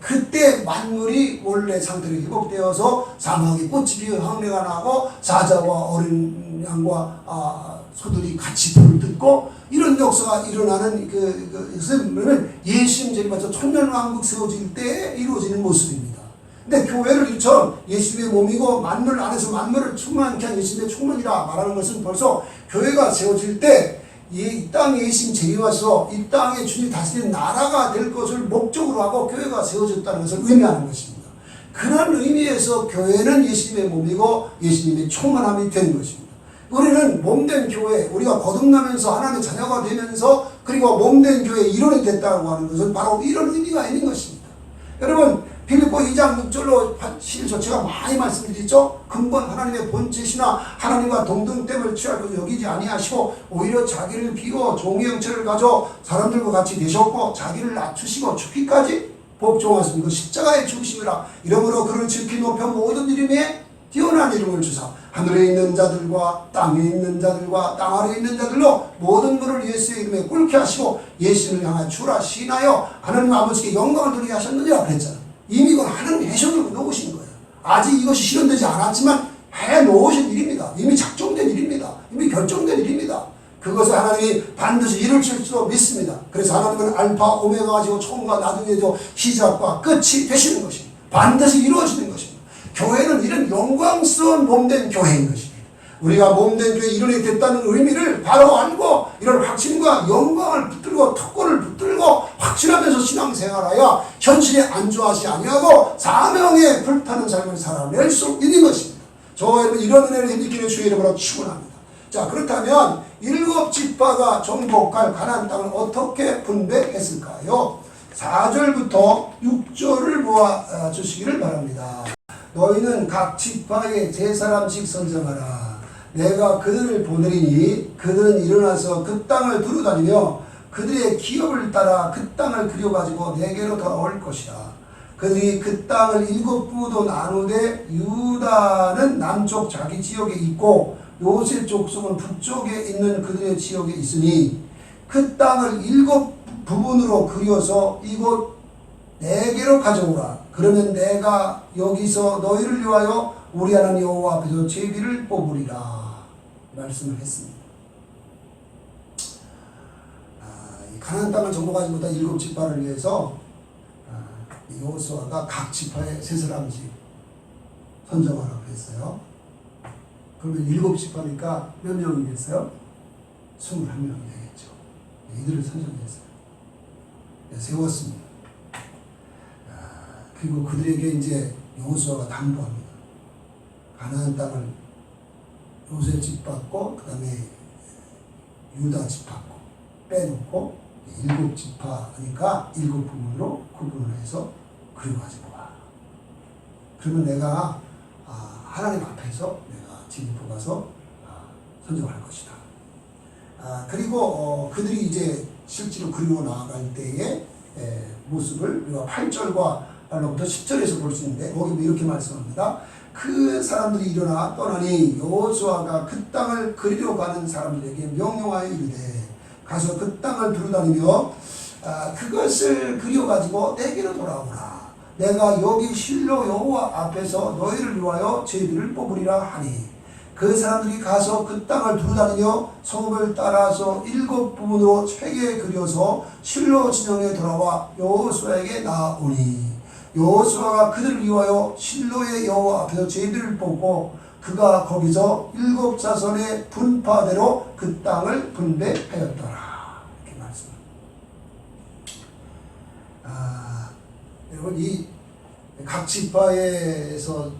A: 그때 만물이 원래 상태로 회복되어서 사막이 꽃이 피어 황래가 나고 사자와 어린 양과 소들이 같이 불을 뜯고 이런 역사가 일어나는 그것은 예수님 재림하셔서 천년왕국 세워질 때 이루어지는 모습입니다. 근데 교회를 이처럼 예수님의 몸이고 만물 안에서 만물을 충만케 한 예수님의 충만이라 말하는 것은 벌써 교회가 세워질 때 이 땅에 예수님 재림하셔서 이 땅에 주님 다스리는 나라가 될 것을 목적으로 하고 교회가 세워졌다는 것을 의미하는 것입니다. 그런 의미에서 교회는 예수님의 몸이고 예수님의 충만함이 된 것입니다. 우리는 몸된 교회, 우리가 거듭나면서 하나님의 자녀가 되면서 그리고 몸된 교회의 일원이 됐다고 하는 것은 바로 이런 의미가 있는 것입니다. 여러분 빌립보 2장 6절로 11절 제가 많이 말씀드렸죠. 근본 하나님의 본체시나 하나님과 동등됨을 취할 것을 여기지 아니하시고 오히려 자기를 비워 종의 형체를 가져 사람들과 같이 되셨고 자기를 낮추시고 죽기까지 복종하셨습니다. 십자가에 죽으심이라. 이러므로 그를 지키 높여 모든 이름에 뛰어난 이름을 주사 하늘에 있는 자들과 땅에 있는 자들과 땅 아래에 있는 자들로 모든 분을 예수의 이름에 꿇게 하시고 예수를 향하여 주라 시인하여 하나님 아버지께 영광을 돌리게 하셨느니라 그랬잖아요. 이미 이건 하나님이 해놓으신 거예요. 아직 이것이 실현되지 않았지만 해놓으신 일입니다. 이미 작정된 일입니다. 이미 결정된 일입니다. 그것을 하나님이 반드시 이루실 줄로 믿습니다. 그래서 하나님은 알파 오메가시고 처음과 나중에도 시작과 끝이 되시는 것입니다. 반드시 이루어지는 것입니다. 교회는 이런 영광스러운 몸된 교회인 것입니다. 우리가 몸된 교회 일원이 됐다는 의미를 바로 알고 이런 확신과 영광을 붙들고 특권을 붙들고 확신하면서 신앙생활하여 현실에 안주하지 아니하고 사명에 불타는 삶을 살아낼 수 있는 것입니다. 저 여러분 이런 은혜를 힘있기를 주의 이름으로 축원합니다. 자, 그렇다면 7지파가 정복할 가나안 땅을 어떻게 분배했을까요? 4절부터 6절을 보아 주시기를 바랍니다. 너희는 각 지파에 제 사람씩 선정하라. 내가 그들을 보내리니 그들은 일어나서 그 땅을 두루다니며 그들의 기업을 따라 그 땅을 그려가지고 내게로 돌아올 것이라. 그들이 그 땅을 7부도 나누되 유다는 남쪽 자기 지역에 있고 요셉 족속은 북쪽에 있는 그들의 지역에 있으니 그 땅을 7부분으로 그려서 이곳 내게로 가져오라. 그러면 내가 여기서 너희를 위하여 우리 하나님 여호와 앞에서 제비를 뽑으리라 말씀을 했습니다. 가나안 땅을 정복하지 못한 7지파를 위해서 여호수아가 각 지파에 세 사람씩 선정하라고 했어요. 그러면 7지파니까 몇 명이겠어요? 21명이 되겠죠. 이들을 선정했어요. 세웠습니다. 그리고 그들에게 이제 여호수아가 당부합니다. 가나안 땅을 요셉 집 받고 그 다음에 유다 집 받고 빼놓고 7지파니까 7부분으로 구분을 해서 그려가지고 와. 그러면 내가 하나님 앞에서 내가 진이 뽑아서 선정할 것이다. 그리고 그들이 이제 실제로 그리고 나아갈 때의 모습을 우리가 8절과 부터 10절에서 볼 수 있는데 거기 이렇게 말씀합니다. 그 사람들이 일어나 떠나니 여호수아가 그 땅을 그리러 가는 사람들에게 명령하여 이르되 가서 그 땅을 두루다니며 그것을 그려가지고 내게로 돌아오라. 내가 여기 실로 여호와 앞에서 너희를 위하여 제비를 뽑으리라 하니 그 사람들이 가서 그 땅을 두루다니며 성읍을 따라서 7부분으로 책에 그려서 실로 진영에 돌아와 여호수아에게 나오니 여호수아가 그들을 위하여 실로의 여호와 앞에서 제비를 뽑고 그가 거기서 7자손의 분파대로 그 땅을 분배하였더라. 이렇게 말씀합니다. 여러분 이 각 지파에서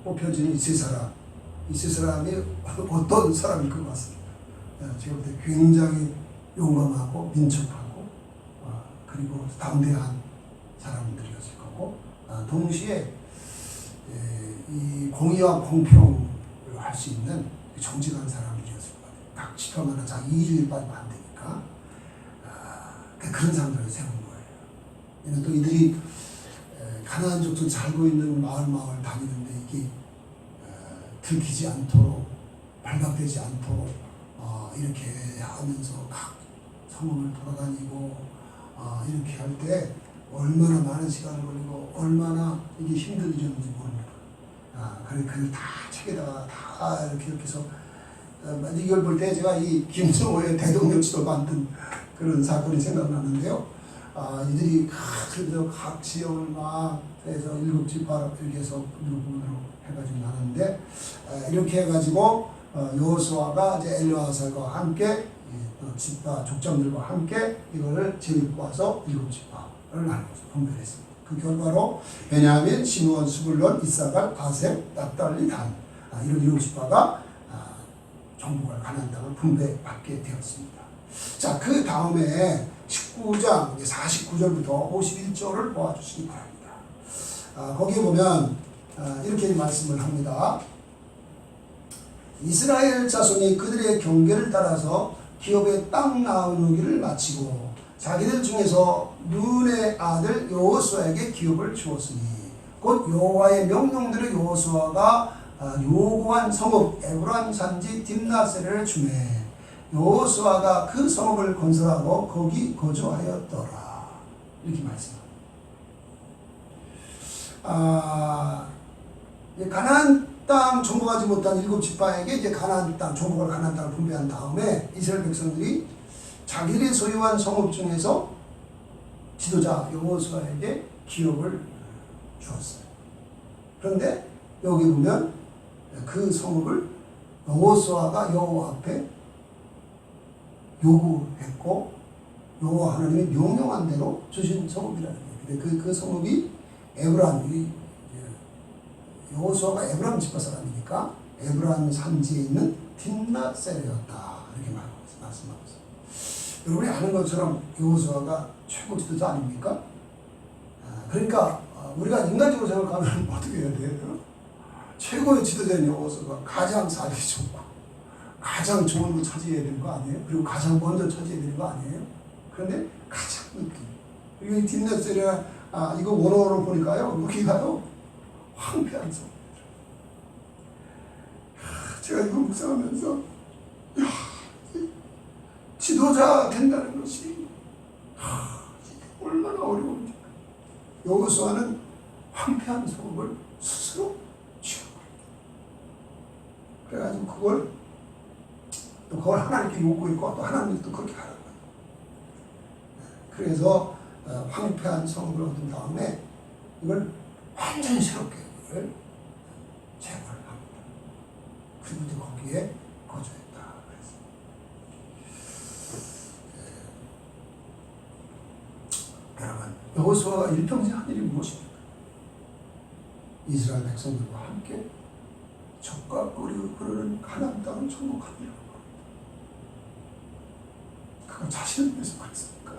A: 뽑혀지는 이 세 사람이 어떤 사람일 것 같습니다. 제가 볼 때 굉장히 용감하고 민첩하고 그리고 담대한 사람들이었을 거고 동시에 이 공의와 공평을 할 수 있는 정직한 사람들이었을 것 같아요. 각 지파마다 자기 이주일 빠지면 안 되니까 그런 사람들을 세운 거예요. 또 이들이 가나안 족속 살고 있는 마을 다니는데 이게 들키지 않도록 발각되지 않도록 이렇게 하면서 각 성읍을 돌아다니고 이렇게 할 때 얼마나 많은 시간을 걸리고 얼마나 이게 힘든 일이었는지 모릅니다. 그걸 다 책에다가 다 이렇게 해서 이걸 볼 때 제가 이 김정호의 대동령치도 만든 그런 사건이 생각나는데요. 이들이 그래서 각 지역을 막 해서 7지파 이렇게 해서 7부분으로 해가지고 나는데 이렇게 해가지고 여호수아가 이제 엘르아살과 함께 지파 족장들과 함께 이거를 제비 뽑아서 7지파를 나눠서 분배했습니다. 그 결과로 베냐민, 시므온, 스불론, 이사갈, 아셈, 납달리, 단 이런 7지파가 정복할 가나안 땅을 분배받게 되었습니다. 자, 그 다음에 19장 49절부터 51절을 보아주시기 바랍니다. 거기에 보면 이렇게 말씀을 합니다. 이스라엘 자손이 그들의 경계를 따라서 기업의 땅 나누기를 마치고 자기들 중에서 눈의 아들 여호수아에게 기업을 주었으니 곧 여호와의 명령대로 여호수아가 요구한 성읍 에브란 산지 딥나세를 주매 여호수아가 그 성읍을 건설하고 거기 거주하였더라. 이렇게 말씀합니다. 가나안 땅 정복하지 못한 7지파에게 이제 가나안 땅 정복할 가나안 땅을 분배한 다음에 이스라엘 백성들이 자기들이 소유한 성읍 중에서 지도자 여호수아에게 기업을 주었어요. 그런데 여기 보면 그 성읍을 여호수아가 여호와 앞에 요구했고 여호와 하나님이 명령한 대로 주신 성읍이라는 거예요. 근데 그 성읍이 에브라임, 여호수아가 에브라임 지파 사람이니까 에브라임 산지에 있는 딥낫셀이었다 이렇게 말씀하고 있어요. 여러분이 아는 것처럼 여호수아가 최고 지도자 아닙니까? 그러니까 우리가 인간적으로 생각하면 어떻게 해야 돼요? 최고의 지도자인 여호수아가 가장 살기 좋고 가장 좋은 거 차지해야 되는 거 아니에요? 그리고 가장 먼저 차지해야 되는 거 아니에요? 그런데 가장 늦게 이 딥낫셀이라 이거 원어로 보니까요 여기가요 황폐한 성. 제가 이거 묵상하면서 지도자 된다는 것이 얼마나 어려운지. 여호수아는 황폐한 성읍을 스스로 취해버립니다. 그래가지고 그걸 하나님께 요구했고 또 하나님이 또 그렇게 하라고 해요. 그래서 황폐한 성읍을 얻은 다음에 이걸 완전히 새롭게 재건을 합니다. 그리고 이제 거기에 거주했다. 여러분, 여호수아가 일평생 한 일이 무엇입니까? 이스라엘 백성들과 함께 적과 흐르는 가나안 땅을 정복하리라고 합니다. 그거 자신을 위해서 그랬습니까?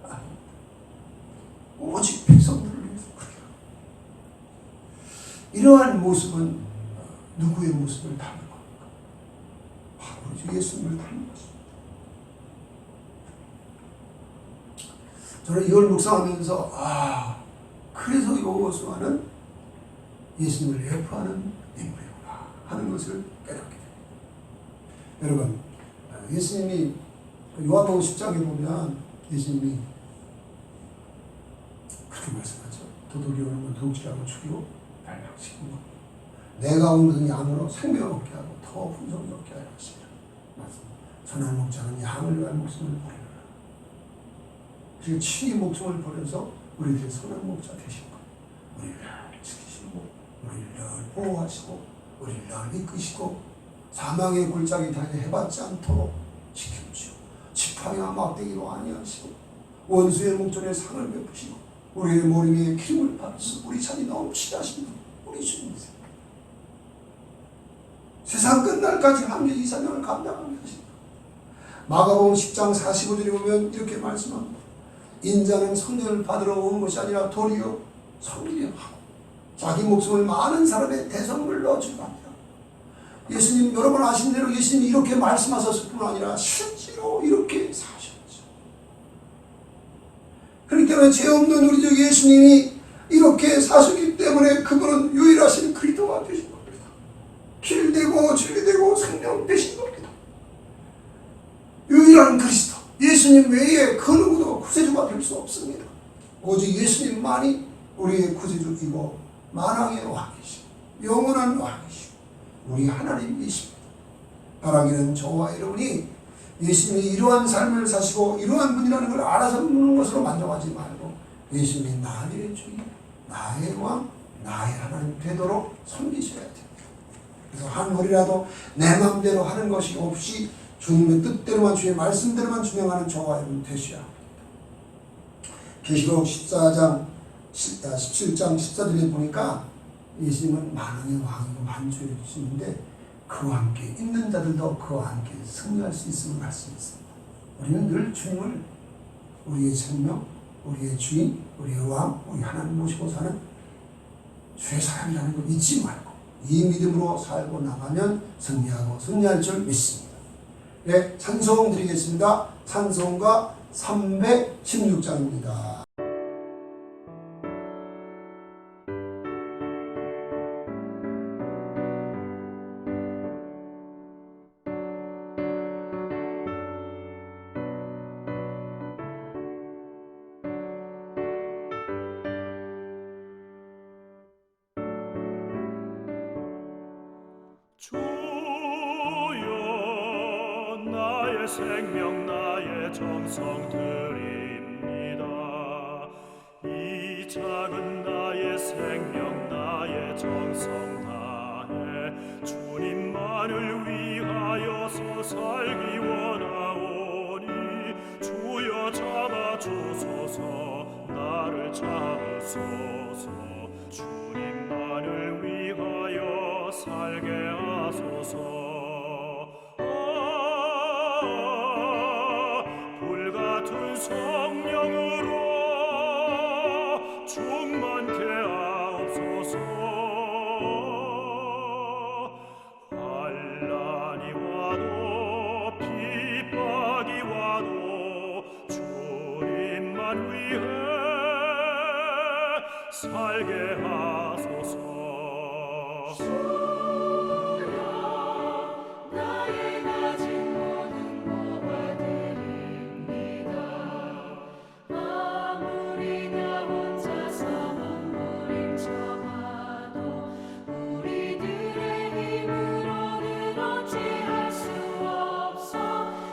A: 아닙니다. 오직 백성들을 위해서 그렇게 합니다. 이러한 모습은 누구의 모습을 닮은 겁니까? 바로 주 예수님을 닮은 것입니다. 저는 이걸 묵상하면서 그래서 여호수아는 예수님을 예표하는 인물이구나 하는 것을 깨닫게 됩니다. 여러분, 예수님이 요한복음 10장에 보면 예수님이 그렇게 말씀하죠. 도둑이 오는 건 도둑질하고 죽이고 멸망시키는 것. 내가 온 것은 양으로 생명을 얻게 하고 더 풍성히 얻게 하려 하시리라. 선한 목자는 양을 위한 목숨을 버리라. 그리고 친히 목숨을 버려서 우리들의 선한 목자 되신 것. 우리를 지키시고 우리를 보호하시고 우리를 이끄시고 사망의 골짜기 다니 해받지 않도록 지켜주시고 지팡이와 막대기로 아니하시고 원수의 목전에 상을 베푸시고 우리의 머리 위에 기름을 바르시고 우리 잔이 넘치게 하시는 우리 주님이세요. 세상 끝날까지 함께 이 사명을 감당하게 하십니다. 마가복음 10장 45절에 보면 이렇게 말씀합니다. 인자는 성령을 받으러 온 것이 아니라 도리어 섬기려 하고 자기 목숨을 많은 사람의 대성물로 주고 합니다. 예수님 여러분 아신 대로 예수님이 이렇게 말씀하셨을 뿐 아니라 실제로 이렇게 사셨죠. 그렇기 때문에 죄 없는 우리 주 예수님이 이렇게 사셨기 때문에 그분은 유일하신 그리스도가 되신 겁니다. 길 되고 진리 되고 생명 되신 겁니다. 유일한 그리스도 예수님 외에 그 누구도 구세주가 될 수 없습니다. 오직 예수님만이 우리의 구세주이고 만왕의 왕이시고 영원한 왕이시고 우리 하나님이십니다. 바라기는 저와 여러분이 예수님이 이러한 삶을 사시고 이러한 분이라는 걸 알아서 묻는 것으로 만족하지 말고 예수님이 나의 주인, 나의 왕, 나의 하나님 되도록 섬기셔야 됩니다. 그래서 한 벌이라도 내 마음대로 하는 것이 없이 주님의 뜻대로만 주의 말씀대로만 준행하는 저와 여러분 되셔야 합니다. 계시록 14장 17장 14절에 보니까 예수님은 만왕의 왕이고 만주의 주인인데 그와 함께 있는 자들도 그와 함께 승리할 수 있음을 말씀했습니다. 우리는 늘 주님을 우리의 생명, 우리의 주인, 우리의 왕, 우리 하나님 모시고 사는 주의 사람이라는 걸 잊지 말고 이 믿음으로 살고 나가면 승리하고 승리할 줄 믿습니다. 네, 찬송 드리겠습니다. 찬송가 316장입니다.
C: 주여 나의 생명 나의 정성 드립니다. 이 작은 나의 생명 나의 정성 다해 주님만을 위하여서 살기 원하오니 주여 주소서. 나를 잡으소서. 주님만을 위하여 살게 하소서. 불같은 성령으로 충만케 하옵소서. 환난이 와도 핍박이 와도 주님만 위해 살게 하소서.
B: 나의 가진 모든 모아드립니다. 아무리 나 혼자서 몸부림쳐봐도 우리들의 힘으로는 어찌할 수 없어.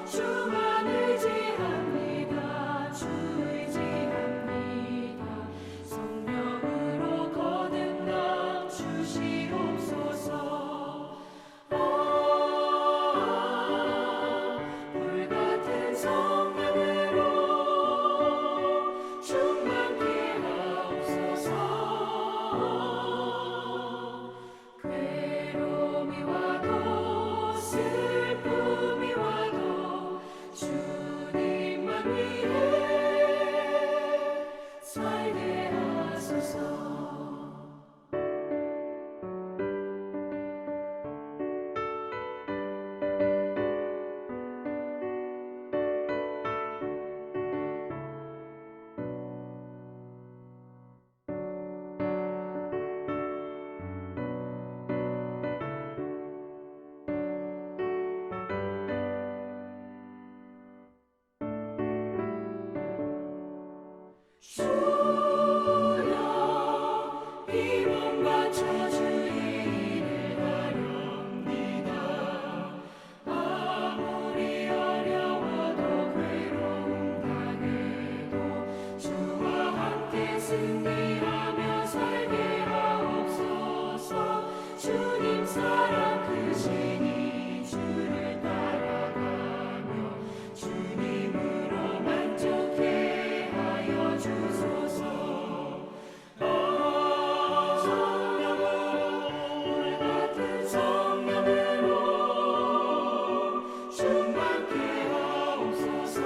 B: 주만 의지합니다. 주 의지합니다. 성령으로 거듭남 주시옵소서. 불같은 성령으로 충만케 하옵소서. 괴로움이 와도 슬픔이 와도 주님만 위해 살게 하소서. 주여 이 몸 바쳐 주의 일을 하렵니다. 아무리 어려워도 괴로움 당해도 주와 함께 승리하며 살게 하옵소서. 주님 사랑 크시니 주를 따라가며 주님으로 만족해 하여 주소서. 불같은 성령으로 충만케 하옵소서.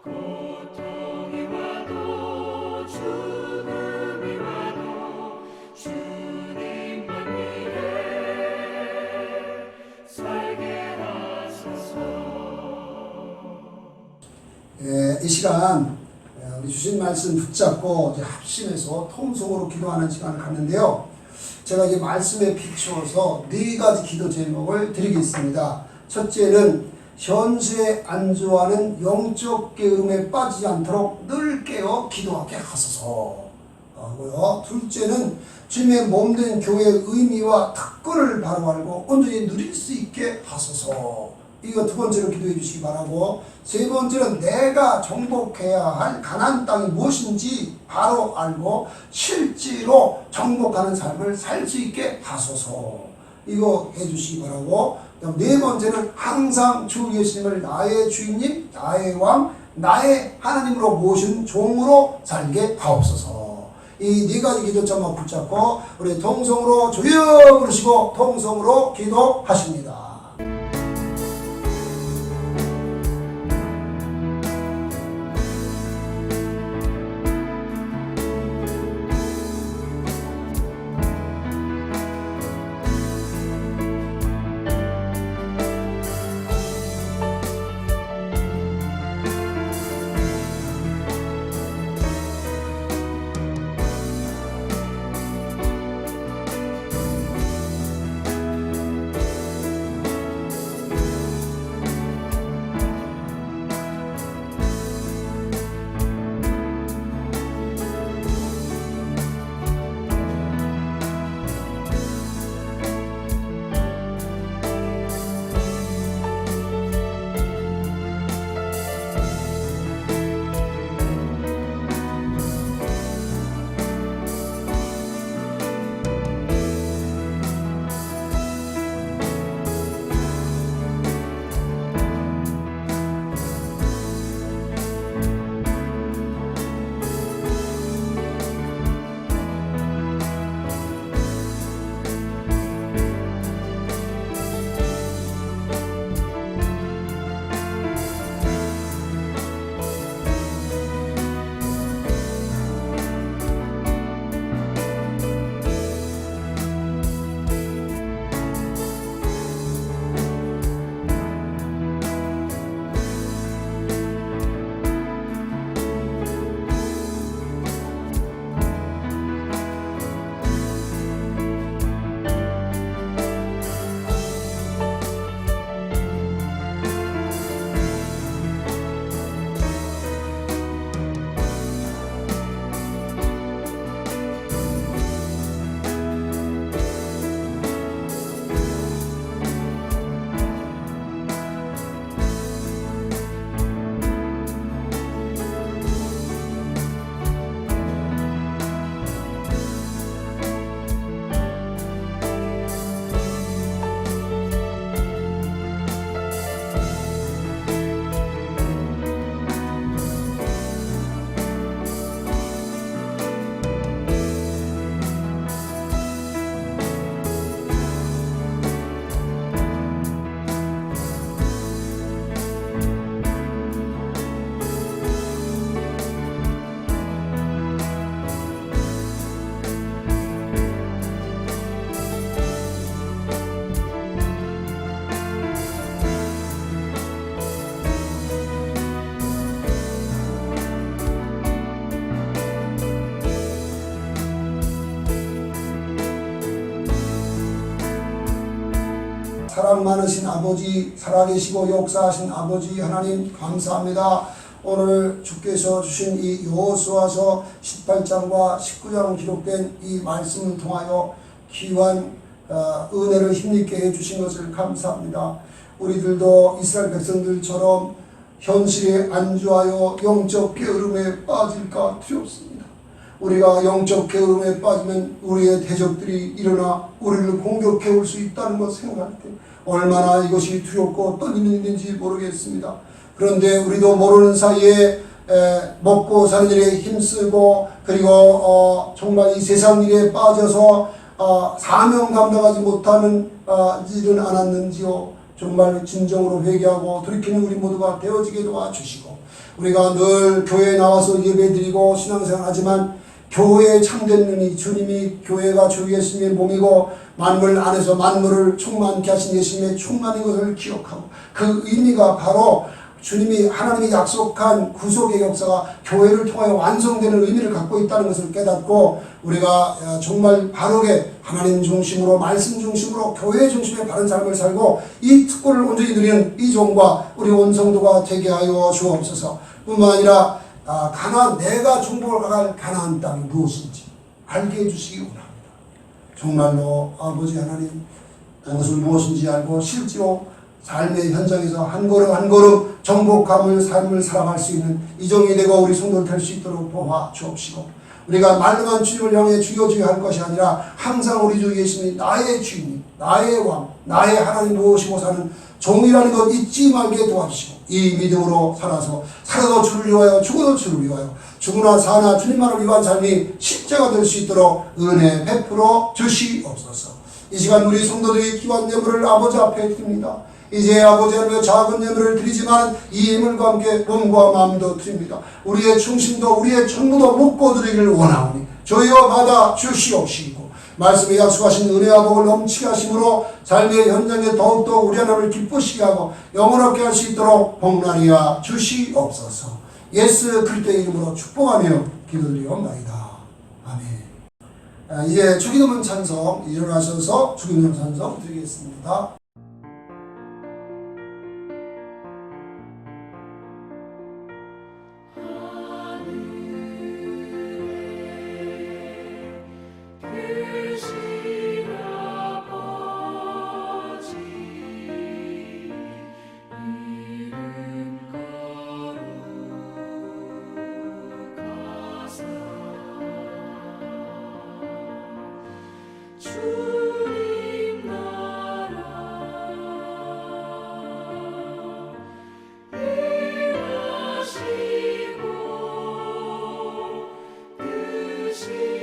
B: 고통이 와도 죽음이 와도 주님만 위해 살게 하소서.
A: 이 시간 우리 주신 말씀 붙잡고 이제 합심해서 통성으로 기도하는 시간을 갖는데요. 제가 이 말씀에 비추어서 4가지 기도 제목을 드리겠습니다. 첫째는 현수에 안주하는 영적 게으름에 빠지지 않도록 늘 깨어 기도하게 하소서 하고요. 둘째는 주님의 몸된 교회의 의미와 특권을 바로 알고 온전히 누릴 수 있게 하소서. 이거 2번째로 기도해 주시기 바라고, 3번째는 내가 정복해야 할 가나안 땅이 무엇인지 바로 알고 실제로 정복하는 삶을 살 수 있게 하소서. 이거 해 주시기 바라고, 4번째는 항상 주 예수님을 나의 주인님, 나의 왕, 나의 하나님으로 모신 종으로 살게 하옵소서. 이 4가지 기도점만 붙잡고 우리 통성으로 주여 부르시고 통성으로 기도하십니다. 사랑 많으신 아버지, 살아계시고 역사하신 아버지 하나님 감사합니다. 오늘 주께서 주신 이 여호수아서 18장과 19장 기록된 이 말씀을 통하여 귀한 은혜를 힘있게 해주신 것을 감사합니다. 우리들도 이스라엘 백성들처럼 현실에 안주하여 영적 게으름에 빠질까 두렵습니다. 우리가 영적 게으름에 빠지면 우리의 대적들이 일어나 우리를 공격해 올 수 있다는 것 생각할 때 얼마나 이것이 두렵고 떨리는 일인지 모르겠습니다. 그런데 우리도 모르는 사이에 먹고 사는 일에 힘쓰고 그리고 정말 이 세상 일에 빠져서 사명 감당하지 못하는 일은 않았는지요. 정말 진정으로 회개하고 돌이키는 우리 모두가 되어지게 도와주시고 우리가 늘 교회에 나와서 예배드리고 신앙생활하지만 교회의 참된 의미, 주님이 교회가 주 예수님의 몸이고 만물 안에서 만물을 충만케 하신 예수님의 충만인 것을 기억하고 그 의미가 바로 주님이 하나님이 약속한 구속의 역사가 교회를 통하여 완성되는 의미를 갖고 있다는 것을 깨닫고 우리가 정말 바르게 하나님 중심으로 말씀 중심으로 교회 중심의 바른 삶을 살고 이 특권을 온전히 누리는 이 종과 우리 온 성도가 되게 하여 주옵소서. 뿐만 아니라 내가 중보를 갈 가나안 땅이 무엇인지 알게 해주시기 원합니다. 정말로 아버지 하나님 그것을 무엇인지 알고 실제로 삶의 현장에서 한 걸음 한 걸음 정복감을 삶을 살아갈 수 있는 이종이 되고 우리 성도를 될 수 있도록 도와 주옵시고 우리가 말로만 주님을 향해 주여 주여 할 것이 아니라 항상 우리 주 예수님이 나의 주님, 나의 왕, 나의 하나님 모시고 사는 종이라는 것 잊지 말게 도와주시고 이 믿음으로 살아서 살아도 주를 위하여 죽어도 주를 위하여 죽으나 사나 주님만을 위한 삶이 십자가 될 수 있도록 은혜 베풀어 주시옵소서. 이 시간 우리 성도들이 귀한 예물을 아버지 앞에 드립니다. 이제 아버지 하나님의 작은 예물을 드리지만 이 예물과 함께 몸과 마음도 드립니다. 우리의 충심도 우리의 전부도 묻고 드리기를 원하오니 저희여 받아 주시옵시고 말씀에 약속하신 은혜와 복을 넘치게 하심으로 삶의 현장에 더욱더 우리 하나님을 기쁘시게 하고 영원하게 할 수 있도록 복날이야 주시옵소서. 예수 그리스도의 이름으로 축복하며 기도드리옵나이다. 아멘. 이제 주기도문 찬송 일어나셔서 주기도문 찬송 드리겠습니다.
B: 주님 나라 일하시고 뜻이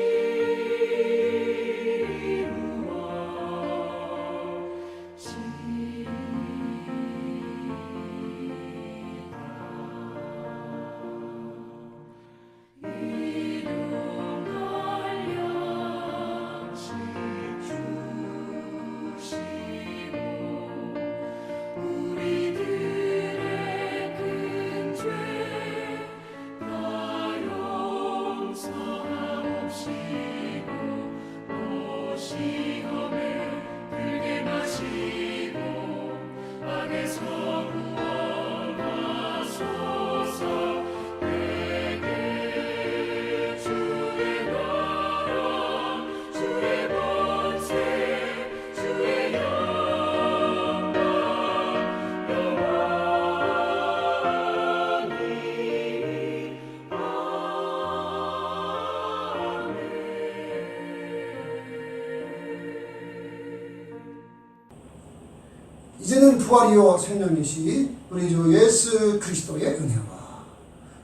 A: 이제는 부활이요 생명이신 우리 주 예수 그리스도의 은혜와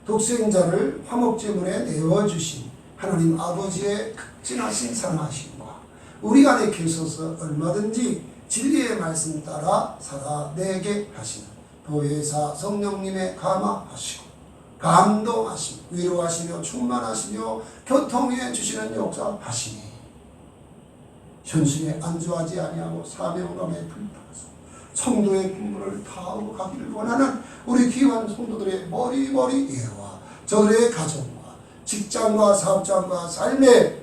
A: 독생자를 화목제물에 내어주신 하나님 아버지의 극진하신 사랑하심과 우리 안에 계셔서 얼마든지 진리의 말씀 따라 살아내게 하시는 보혜사 성령님의 감화하시고 감동하시고 위로하시며 충만하시며 교통해 주시는 역사하시니 현실에 안주하지 아니하고 사명감에 불타서 성도의 분물을 다하고 가기를 원하는 우리 귀한 성도들의 머리머리 예와 저들의 가정과 직장과 사업장과 삶의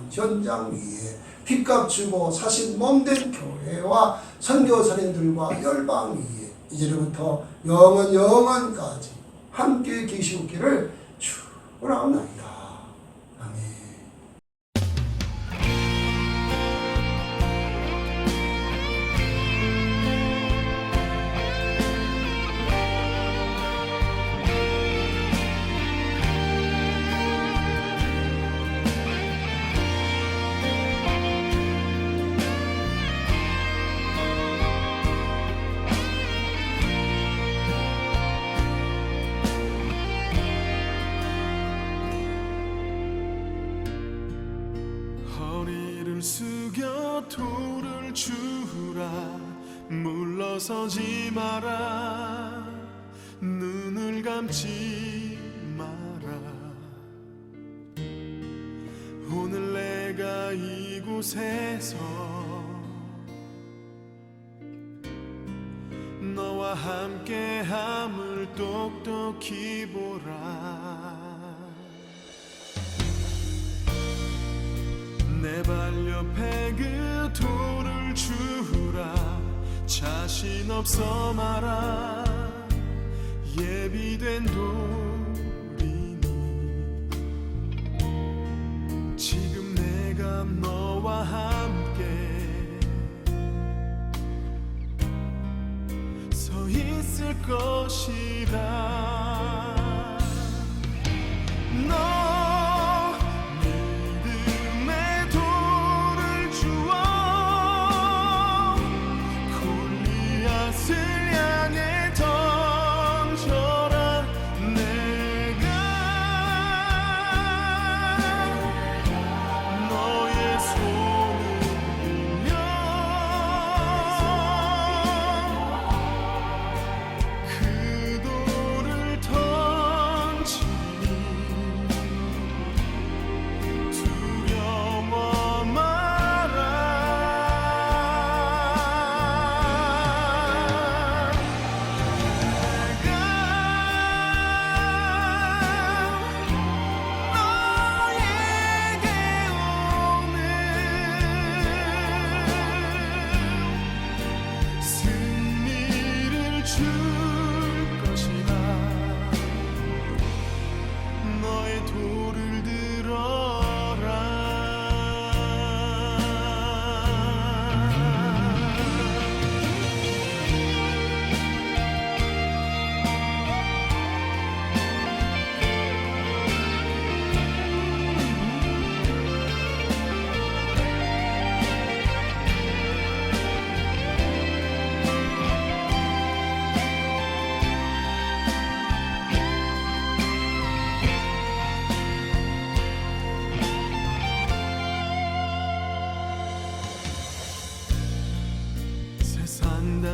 A: 현장 위에 빚값 주고 사신 몸된 교회와 선교사님들과 열방 위에 이제부터 영원까지 함께 계시옵기를 축원하옵나이다. 아멘.
B: 허리를 숙여 돌을 주라 물러서지 마라 눈을 감지 마라 오늘 내가 이곳에서 너와 함께함을 똑똑히 보라 내 발 옆에 그 돌을 주라 자신 없어 마라 예비된 돌이니 지금 내가 너와 함께 서 있을 것이다 너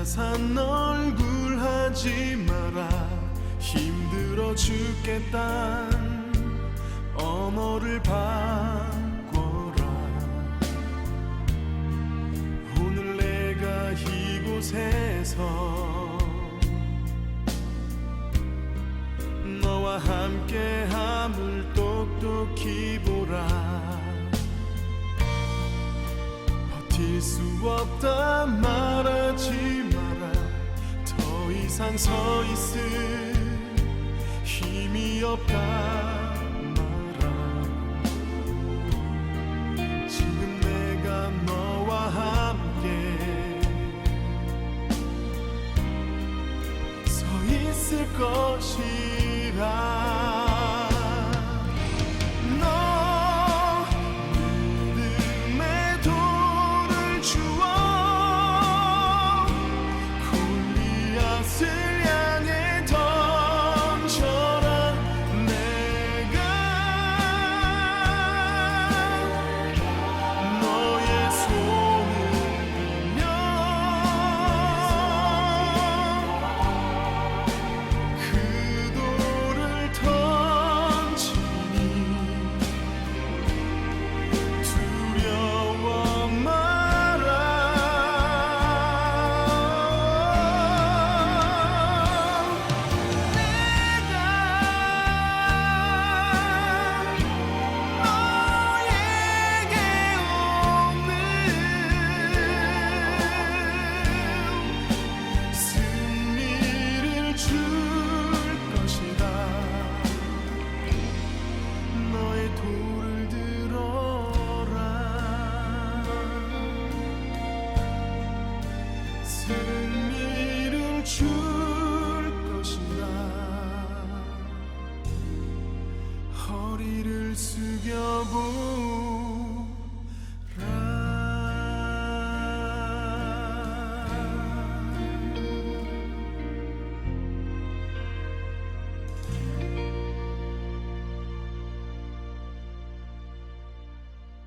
B: 산 얼굴 하지 마라 힘들어 죽겠단 언어를 바꿔라 오늘 내가 이곳에서 너와 함께함을 똑똑히 보라 버틸 수 없다 말하지 마라 더 이상 서 있을 힘이 없다 말아 지금 내가 너와 함께 서 있을 것이라 그 돌을 터 줄 것인가 허리를 숙여보